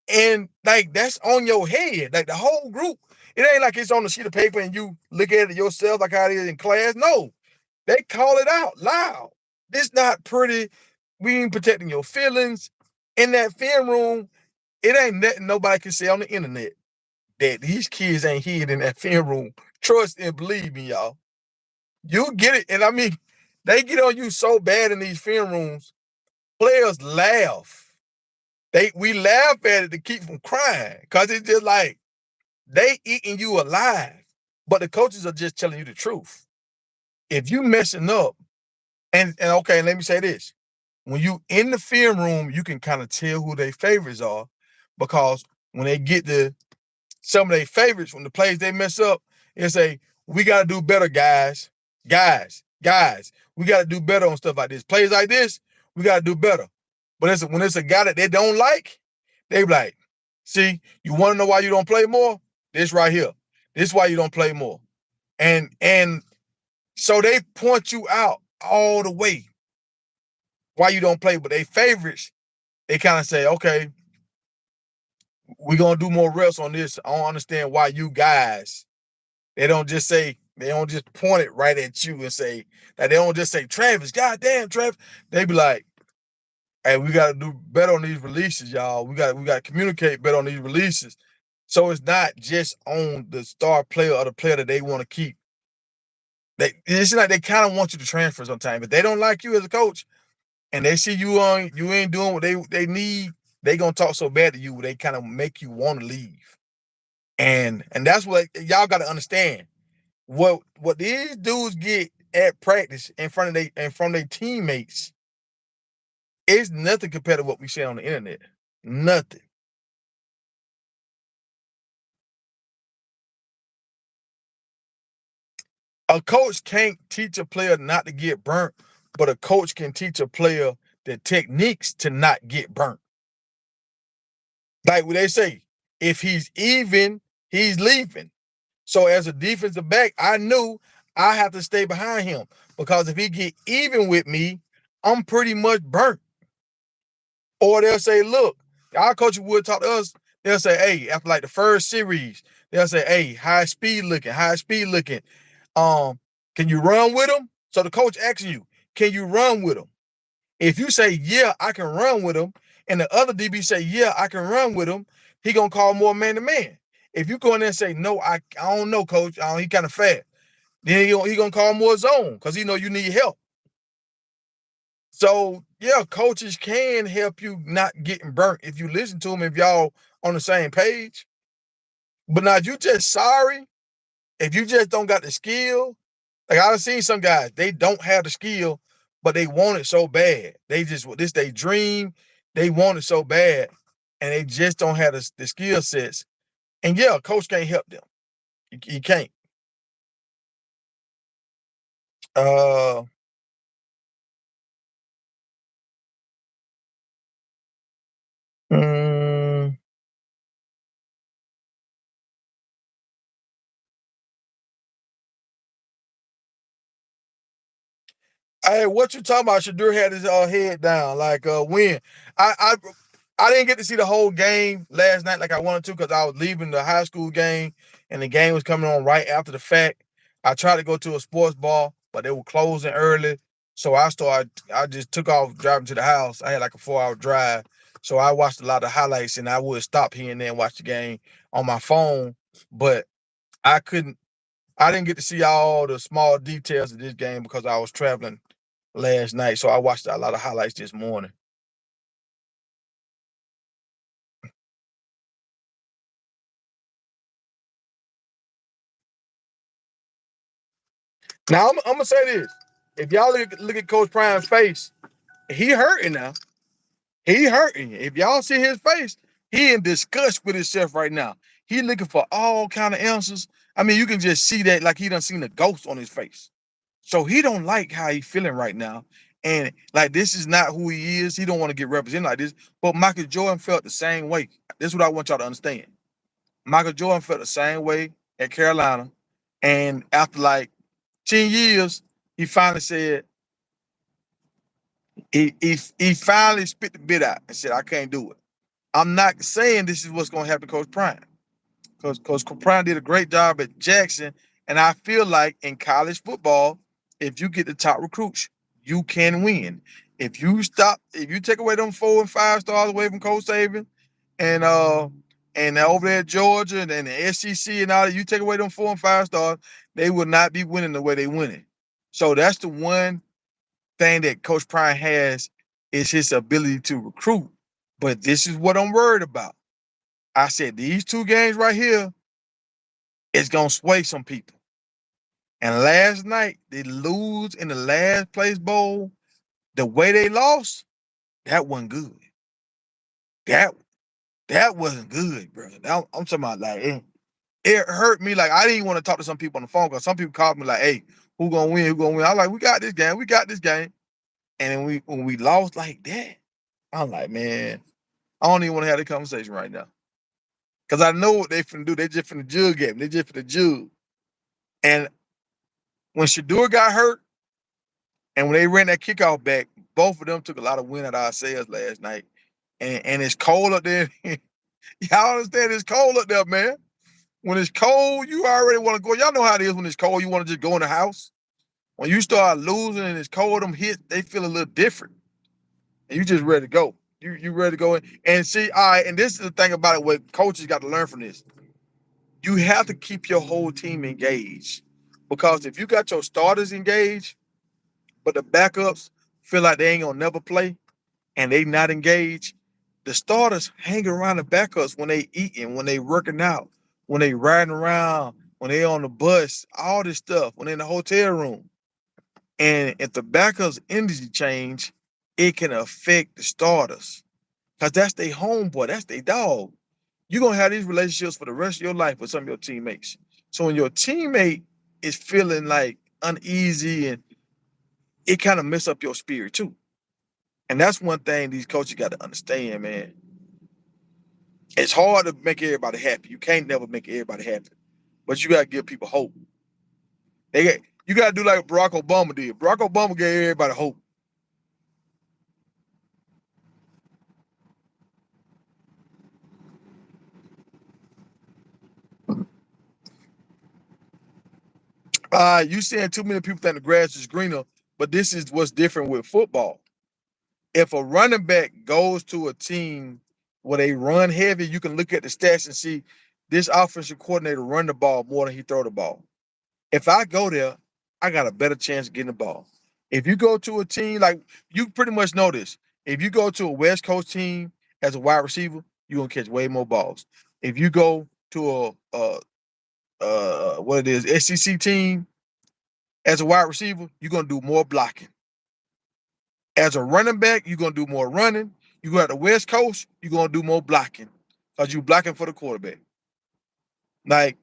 And like that's on your head. Like the whole group. It ain't like it's on a sheet of paper and you look at it yourself like how it is in class. No, they call it out loud. This not pretty. We ain't protecting your feelings. In that film room, it ain't nothing nobody can say on the internet that these kids ain't hid in that film room. Trust and believe me, y'all. You get it. And I mean, they get on you so bad in these film rooms, players laugh. We laugh at it to keep from crying. Cause it's just like they eating you alive. But the coaches are just telling you the truth. If you messing up, and okay, let me say this. When you in the film room, you can kind of tell who their favorites are because when they get to some of their favorites, when the plays they mess up, they say, we got to do better, guys. Guys. We got to do better on stuff like this. Plays like this, we got to do better. But when it's a guy that they don't like, they be like, see, you want to know why you don't play more? This right here. This is why you don't play more. And so they point you out all the way why you don't play. But they favorites, they kind of say, okay, we're gonna do more reps on this. I don't understand why you guys. They don't just say, they don't just point it right at you and say, like they don't just say, Travis, goddamn, Travis. They be like, hey, we gotta do better on these releases, y'all. We gotta communicate better on these releases. So it's not just on the star player or the player that they want to keep. It's like they kind of want you to transfer sometimes. If they don't like you as a coach and they see you ain't doing what they need, they gonna talk so bad to you, they kind of make you want to leave. And that's what y'all gotta understand. What these dudes get at practice in front of their teammates is nothing compared to what we see on the internet. Nothing. A coach can't teach a player not to get burnt, but a coach can teach a player the techniques to not get burnt. Like what they say, if he's even, he's leaving. So as a defensive back, I knew I have to stay behind him because if he get even with me, I'm pretty much burnt. Or they'll say, look, our coach would talk to us. They'll say, hey, after like the first series, they'll say, hey, high speed looking. Um, can you run with him? So the coach asks you, can you run with him? If you say, yeah, I can run with him, and the other DB say, yeah, I can run with him, he gonna call more man to man. If you go in there and say, no, I don't know, coach, he kind of fast, then he gonna call more zone because he know you need help. So yeah, coaches can help you not getting burnt if you listen to them, if y'all on the same page. But now if you just sorry, if you just don't got the skill, like I've seen some guys, they don't have the skill, but they want it so bad. They just this they dream, they want it so bad, and they just don't have the skill sets. And yeah, coach can't help them. He can't. Uh, mm, Hey, what you talking about? Shadur had his head down. Like when I I I didn't get to see the whole game last night like I wanted to because I was leaving the high school game and the game was coming on right after the fact. I tried to go to a sports bar, but they were closing early. So I just took off driving to the house. I had like a 4 hour drive. So I watched a lot of highlights and I would stop here and there and watch the game on my phone. But I couldn't I didn't get to see all the small details of this game because I was traveling last night. So I watched a lot of highlights this morning. Now I'm gonna say this. If y'all look at Coach Prime's face, he hurting now. He hurting. If y'all see his face, he in disgust with himself right now. He looking for all kind of answers. I mean, you can just see that like he done seen a ghost on his face. So he don't like how he feeling right now. And like this is not who he is. He don't want to get represented like this. But Michael Jordan felt the same way. This is what I want y'all to understand. Michael Jordan felt the same way at Carolina. And after like 10 years, he finally said, he finally spit the bit out and said, I can't do it. I'm not saying this is what's going to happen to Coach Prime. Because Coach Prime did a great job at Jackson. And I feel like in college football, if you get the top recruits, you can win. If you take away them 4 and 5 stars away from Coach Saban and over there at Georgia and the SEC and all that, you take away them 4 and 5 stars, they will not be winning the way they winning. So that's the one thing that Coach Prime has is his ability to recruit. But this is what I'm worried about. I said these 2 games right here is gonna sway some people. And last night they lose in the last place bowl. The way they lost, that wasn't good. That wasn't good, bro. I'm talking about like it hurt me. Like I didn't want to talk to some people on the phone because some people called me like, "Hey, who gonna win? Who gonna win?" I was like, "We got this game. We got this game." And then when we lost like that, I'm like, man, I don't even want to have the conversation right now. Cause I know what they finna do. They just finna jug at me. They just finna jug. And when Shedeur got hurt, and when they ran that kickoff back, both of them took a lot of wind out of our sails last night. And it's cold up there. Y'all understand it's cold up there, man. When it's cold, you already want to go. Y'all know how it is when it's cold. You want to just go in the house. When you start losing and it's cold, them hits, they feel a little different. And you just ready to go. You ready to go in. And see, all right, and this is the thing about it, what coaches got to learn from this. You have to keep your whole team engaged. Because if you got your starters engaged, but the backups feel like they ain't gonna never play and they not engaged, the starters hang around the backups when they eating, when they working out, when they riding around, when they on the bus, all this stuff, when they in the hotel room. And if the backups energy change, it can affect the starters. Because that's their homeboy, that's their dog. You're gonna have these relationships for the rest of your life with some of your teammates. So when your teammate is feeling like uneasy and it kind of mess up your spirit too. And that's one thing these coaches got to understand, man. It's hard to make everybody happy. You can't never make everybody happy, but you got to give people hope. You got to do like Barack Obama did. Barack Obama gave everybody hope. You seeing too many people think the grass is greener, but this is what's different with football. If a running back goes to a team where they run heavy, you can look at the stats and see this offensive coordinator run the ball more than he throw the ball. If I go there, I got a better chance of getting the ball. If you go to a team like you pretty much know this, if you go to a West Coast team as a wide receiver, you're gonna catch way more balls. If you go to what it is SEC team as a wide receiver, you're gonna do more blocking. As a running back, you're gonna do more running. You go at the West Coast, you're gonna do more blocking because you're blocking for the quarterback. Like,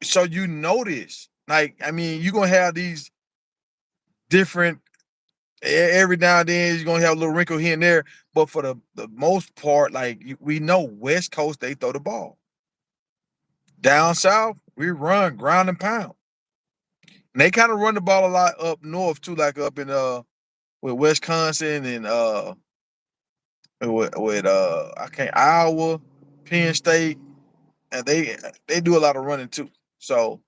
so you know this. Like, I mean, you're gonna have these different every now and then you're gonna have a little wrinkle here and there, but for the most part, like we know West Coast, they throw the ball. Down south, we run ground and pound. And they kind of run the ball a lot up north too, like up in with Wisconsin and with I can't Iowa, Penn State, and they do a lot of running too. So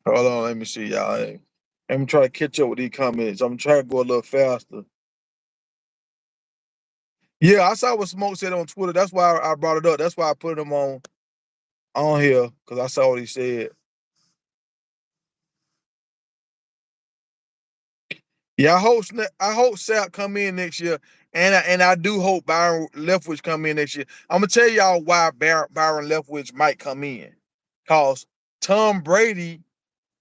hold on, let me see y'all. Let me try to catch up with these comments. I'm trying to go a little faster. Yeah, I saw what Smoke said on Twitter. That's why I brought it up. That's why I put him on here because I saw what he said. Yeah, I hope Sap come in next year, and I do hope Byron Leftwich come in next year. I'm gonna tell y'all why Byron Leftwich might come in, cause Tom Brady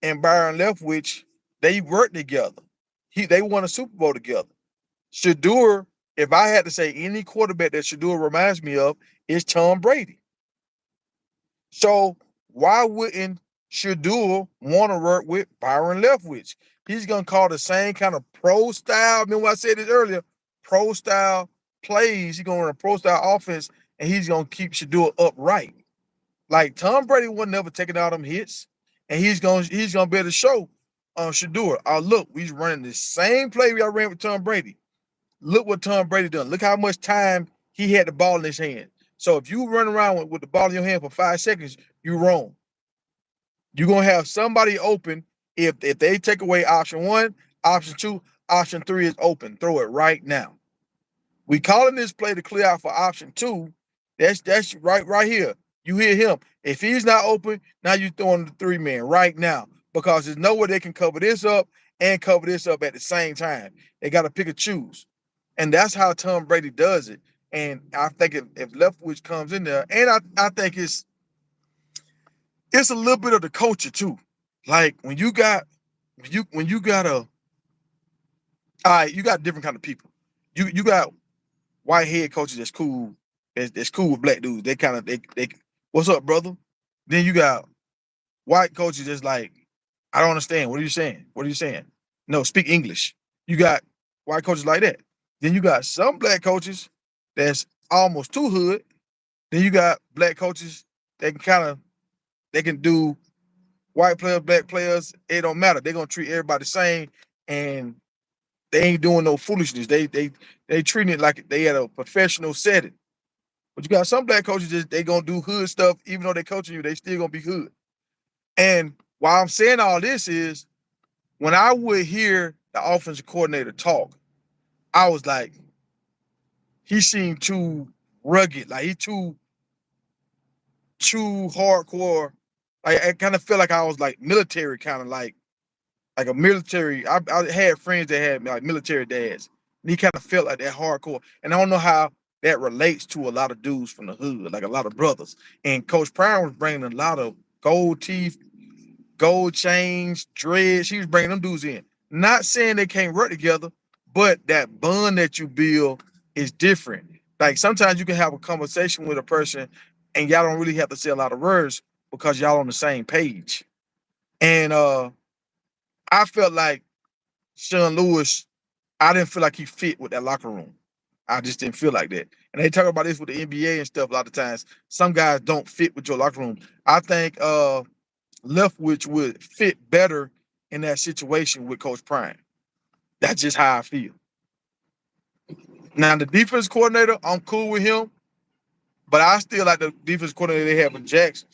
and Byron Leftwich, they worked together. They won a Super Bowl together. Shedeur, if I had to say any quarterback that Shedeur reminds me of, is Tom Brady. So why wouldn't Shedeur want to work with Byron Leftwich? He's gonna call the same kind of pro style. Remember I said this earlier, pro style plays. He's gonna run a pro style offense, and he's gonna keep Shedeur upright. Like Tom Brady wasn't never taking out them hits, and he's gonna be able to show Shedeur. Look, we's running the same play we ran with Tom Brady. Look what Tom Brady done. Look how much time he had the ball in his hand. So if you run around with the ball in your hand for 5 seconds, you're wrong. You're gonna have somebody open. If they take away option 1, option 2, option 3 is open. Throw it right now. We calling this play to clear out for option 2. That's right here. You hear him. If he's not open, now you're throwing the 3-man right now, because there's no way they can cover this up and cover this up at the same time. They got to pick and choose. And that's how Tom Brady does it. And I think if Leftwich comes in there, and I think it's a little bit of the culture too. Like when you got you got different kind of people. You got white head coaches that's cool, that's cool with black dudes. They kind of they what's up, brother? Then you got white coaches that's like, I don't understand. What are you saying? What are you saying? No, speak English. You got white coaches like that. Then you got some black coaches that's almost too hood. Then you got black coaches that they can do white players, black players. It don't matter. They're gonna treat everybody the same, and they ain't doing no foolishness. They treating it like they at a professional setting. But you got some black coaches they gonna do hood stuff, even though they coaching you, they still gonna be hood. And why I'm saying all this is, when I would hear the offensive coordinator talk, I was like, he seemed too rugged, like he too hardcore. Like I kind of felt like I was like military, kind of like a military. I had friends that had like military dads, and he kind of felt like that hardcore. And I don't know how that relates to a lot of dudes from the hood, like a lot of brothers. And Coach Prime was bringing a lot of gold teeth, gold chains, dreads. She was bringing them dudes in. Not saying they can't work together, but that bond that you build is different. Like sometimes you can have a conversation with a person and y'all don't really have to say a lot of words because y'all on the same page. And I felt like Sean Lewis, I didn't feel like he fit with that locker room. I just didn't feel like that. And they talk about this with the NBA and stuff a lot of times. Some guys don't fit with your locker room. I think Leftwich would fit better in that situation with Coach Prime. That's just how I feel. Now the defense coordinator, I'm cool with him, but I still like the defense coordinator they have in Jackson.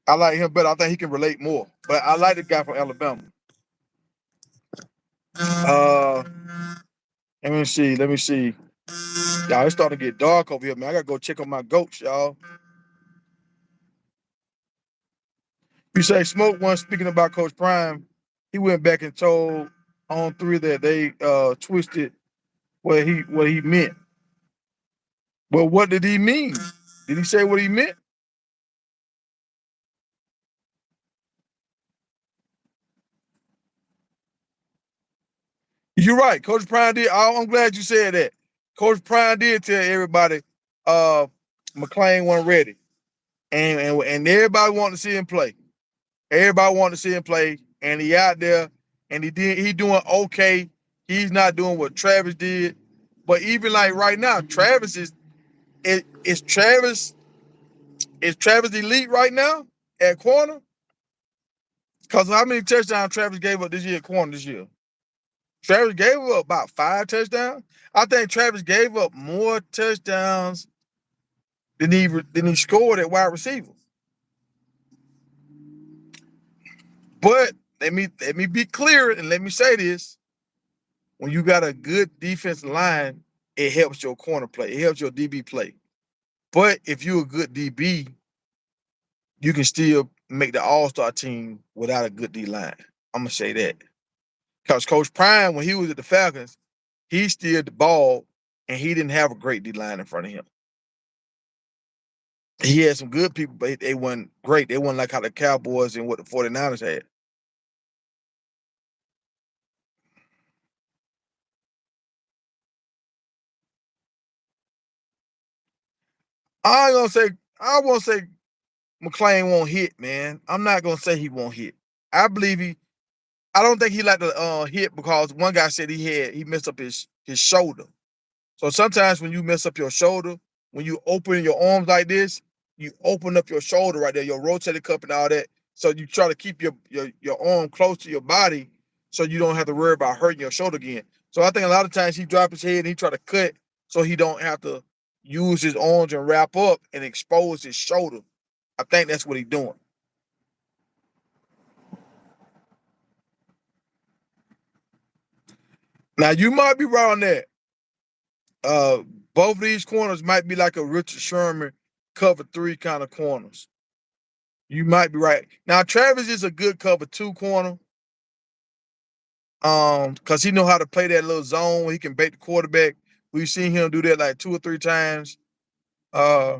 I like him better. I think he can relate more. But I like the guy from Alabama. Uh, let me see. Let me see. Y'all, it's starting to get dark over here, man. I gotta go check on my goats, y'all. You say Smoke one speaking about Coach Prime. He went back and told On3 that they twisted what he meant. Well, what did he mean? Did he say what he meant? You're right. Coach Prime did. I'm glad you said that. Coach Prime did tell everybody McClain wasn't ready. And everybody wanted to see him play. Everybody wanted to see him play. And he out there and he doing okay. He's not doing what Travis did. But even like right now, Travis is Travis elite right now at corner? Because how many touchdowns Travis gave up this year at corner this year? Travis gave up about 5 touchdowns. I think Travis gave up more touchdowns than he scored at wide receiver. But let me be clear and let me say this: when you got a good defensive line, it helps your corner play. It helps your DB play. But if you're a good DB, you can still make the All-Star team without a good D line. I'm gonna say that. Because Coach Prime, when he was at the Falcons, he steered the ball and he didn't have a great D line in front of him. He had some good people, but they weren't great. They weren't like how the Cowboys and what the 49ers had. I ain't gonna say I won't say McClain won't hit, man. I'm not gonna say he won't hit. I believe he. I don't think he like to hit because one guy said he messed up his shoulder. So sometimes when you mess up your shoulder, when you open your arms like this, you open up your shoulder right there, your rotator cuff and all that. So you try to keep your arm close to your body so you don't have to worry about hurting your shoulder again. So I think a lot of times he drop his head and he try to cut so he don't have to use his arms and wrap up and expose his shoulder. I think that's what he's doing. Now you might be right on that. Uh, both of these corners might be like a Richard Sherman cover three kind of corners. You might be right. Now Travis is a good cover two corner. Because he know how to play that little zone where he can bait the quarterback. We've seen him do that like 2 or 3 times. Uh,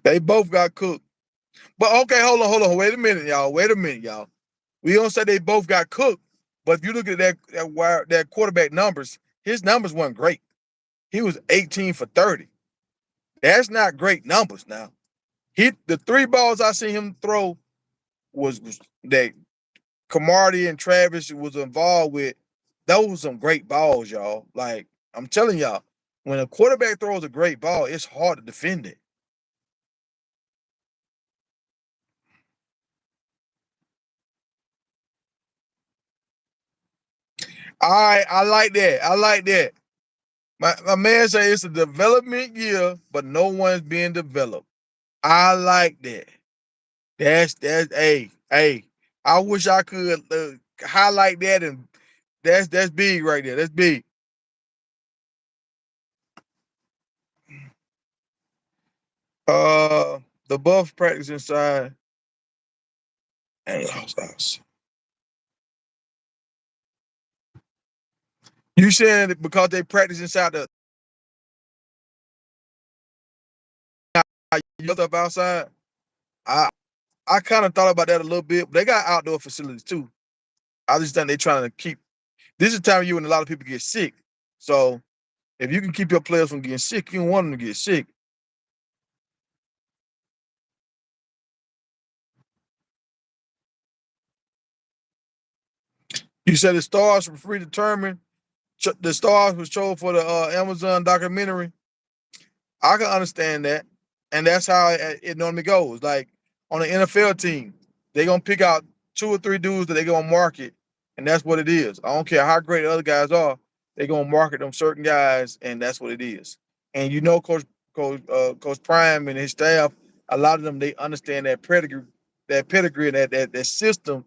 they both got cooked. But okay, hold on. Wait a minute, y'all. We don't say they both got cooked. But if you look at that quarterback numbers, his numbers weren't great. He was 18 for 30. That's not great numbers now. The 3 balls I seen him throw was that Camardi and Travis was involved with. Those were some great balls, y'all. Like I'm telling y'all, when a quarterback throws a great ball, it's hard to defend it. All right, I like that. I like that. My man say it's a development year, but no one's being developed. I like that. That's hey. I wish I could highlight that, and that's big right there. That's big. Uh, the buff practice inside. You saying that because they practice inside the stuff outside? I I kind of thought about that a little bit. But they got outdoor facilities too. I just think they're trying to keep. This is the time of year when a lot of people get sick. So if you can keep your players from getting sick, you don't want them to get sick. You said the stars were predetermined. The stars was chosen for the Amazon documentary. I can understand that, and that's how it normally goes. Like on an NFL team, they gonna pick out 2 or 3 dudes that they gonna market, and that's what it is. I don't care how great the other guys are, they gonna market them certain guys, and that's what it is. And you know, Coach Prime and his staff, a lot of them they understand that pedigree, and that system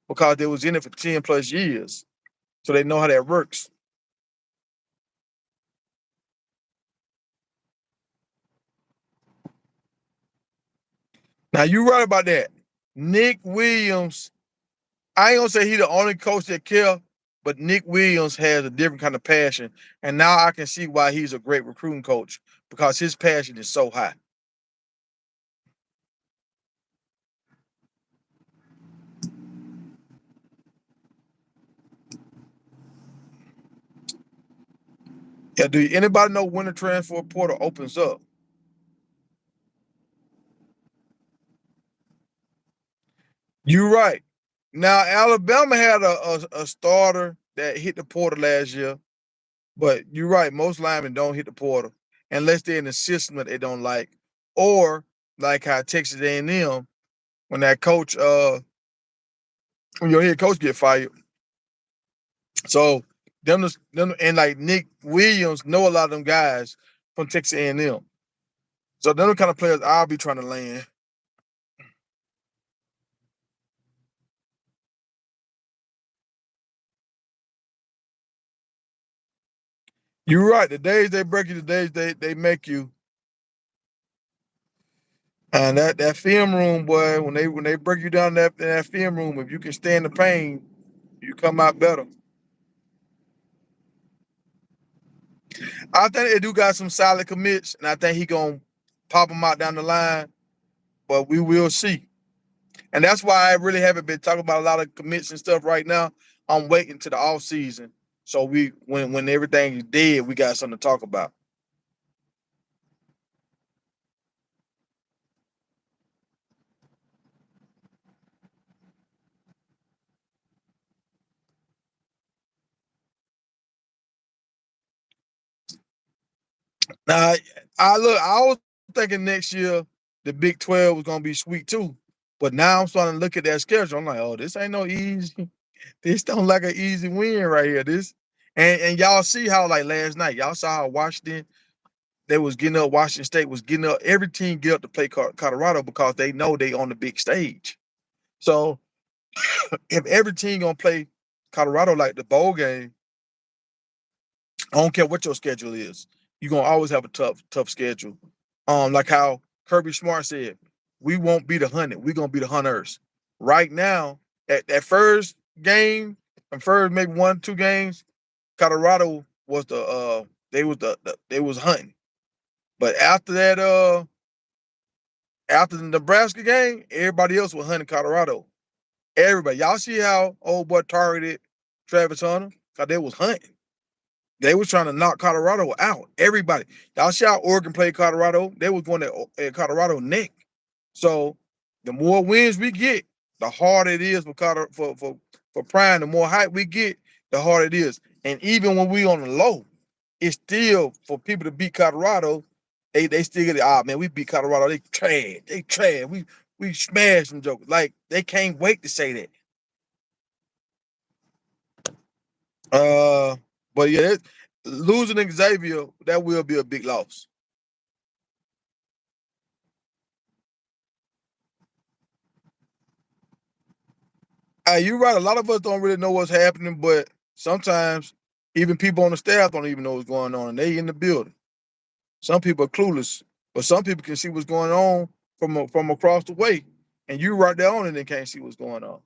because they was in it for 10 plus years, so they know how that works. Now you right about that. Nick Williams, I ain't gonna say he the only coach that care, but Nick Williams has a different kind of passion, and now I can see why he's a great recruiting coach because his passion is so high. Yeah, do anybody know when the transfer portal opens up? You're right. Now Alabama had a starter that hit the portal last year, but you're right. Most linemen don't hit the portal unless they're in a system that they don't like, or like how Texas A&M when that coach when your head coach get fired. So them and like Nick Williams know a lot of them guys from Texas A&M. So them the kind of players I'll be trying to land. You're right. The days they break you, the days they make you. And that film room, boy, when they break you down in that film room, if you can stand the pain, you come out better. I think they do got some solid commits, and I think he gonna pop them out down the line. But we will see. And that's why I really haven't been talking about a lot of commits and stuff right now. I'm waiting to the off season So when everything is dead, we got something to talk about. Now, I was thinking next year the Big 12 was gonna be sweet too. But now I'm starting to look at that schedule. I'm like, oh, this ain't no easy. This don't like an easy win right here. This and y'all see how like last night, y'all saw how Washington they was getting up. Washington State was getting up. Every team get up to play Colorado because they know they on the big stage. So if every team gonna play Colorado like the bowl game, I don't care what your schedule is. You're gonna always have a tough schedule. Like how Kirby Smart said, we won't be the hunted, we're gonna be the hunters. Right now, at that first game, and first maybe 1, 2 games, Colorado was they was hunting. But after that, after the Nebraska game, everybody else was hunting Colorado. Everybody, y'all see how old boy targeted Travis Hunter? Cause they was hunting. They was trying to knock Colorado out. Everybody, y'all see how Oregon played Colorado? They was going at Colorado neck. So the more wins we get, the harder it is for Prime. The more hype we get, the harder it is. And even when we on the low, it's still for people to beat Colorado. They still get it. Ah, man, we beat Colorado. They trash. They trash. We smashed them jokers. Like they can't wait to say that. Uh, but yeah, losing Xavier, that will be a big loss. You're right. A lot of us don't really know what's happening, but sometimes even people on the staff don't even know what's going on, and they in the building. Some people are clueless, but some people can see what's going on from across the way, and you right there on it and can't see what's going on.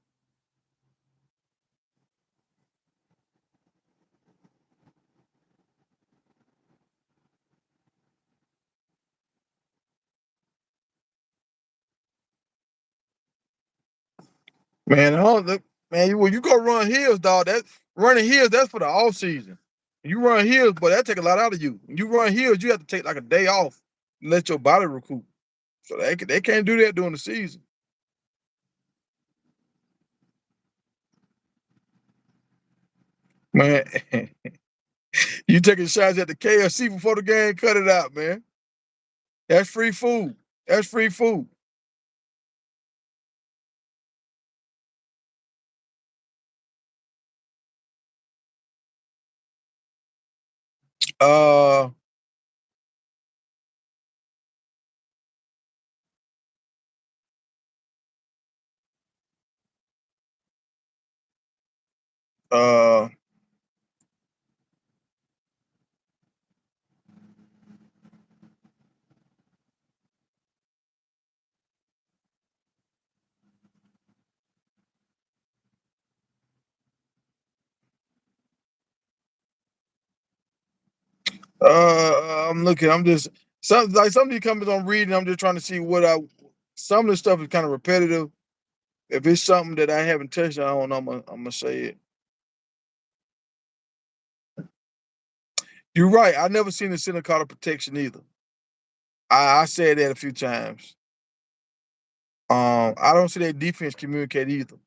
Man, I don't look, man. When you go run hills, dog, that running hills, that's for the off season. You run hills, but that take a lot out of you. When you run hills, you have to take like a day off, and let your body recoup. So they can't do that during the season. Man, you taking shots at the KFC before the game, cut it out, man. That's free food. That's free food. Uh uh I'm looking, I'm just some of these comments I'm reading, I'm just trying to see what I some of the stuff is kind of repetitive. If it's something that I haven't touched on, I'm gonna say it. You're right. I never seen the center call protection either. I said that a few times. I don't see that defense communicate either.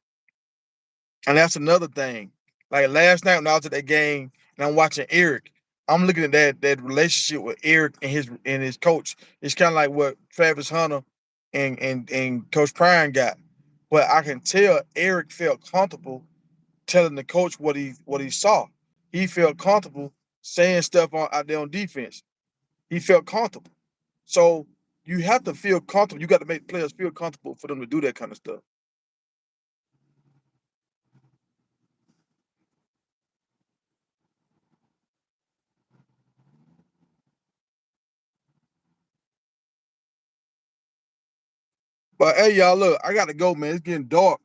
And that's another thing. Like last night when I was at that game and I'm watching Eric, I'm looking at that relationship with Eric and his coach. It's kind of like what Travis Hunter and Coach Prime got. But I can tell Eric felt comfortable telling the coach what he saw. He felt comfortable saying stuff out there on defense. He felt comfortable. So you have to feel comfortable. You got to make players feel comfortable for them to do that kind of stuff. But hey, y'all, look, I got to go, man. It's getting dark.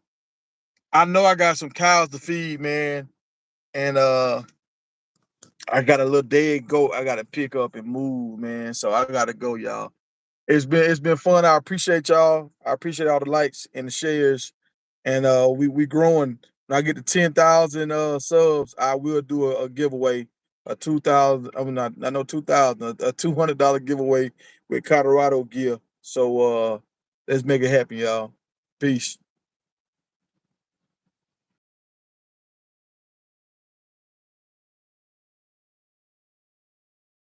I know I got some cows to feed, man, and I got a little dead goat I got to pick up and move, man. So I got to go, y'all. It's been fun. I appreciate y'all. I appreciate all the likes and the shares, and we growing. When I get to 10,000 subs, I will do a giveaway, a 2,000. I'm not know 2,000, a $200 giveaway with Colorado gear. So let's make it happen, y'all. Peace.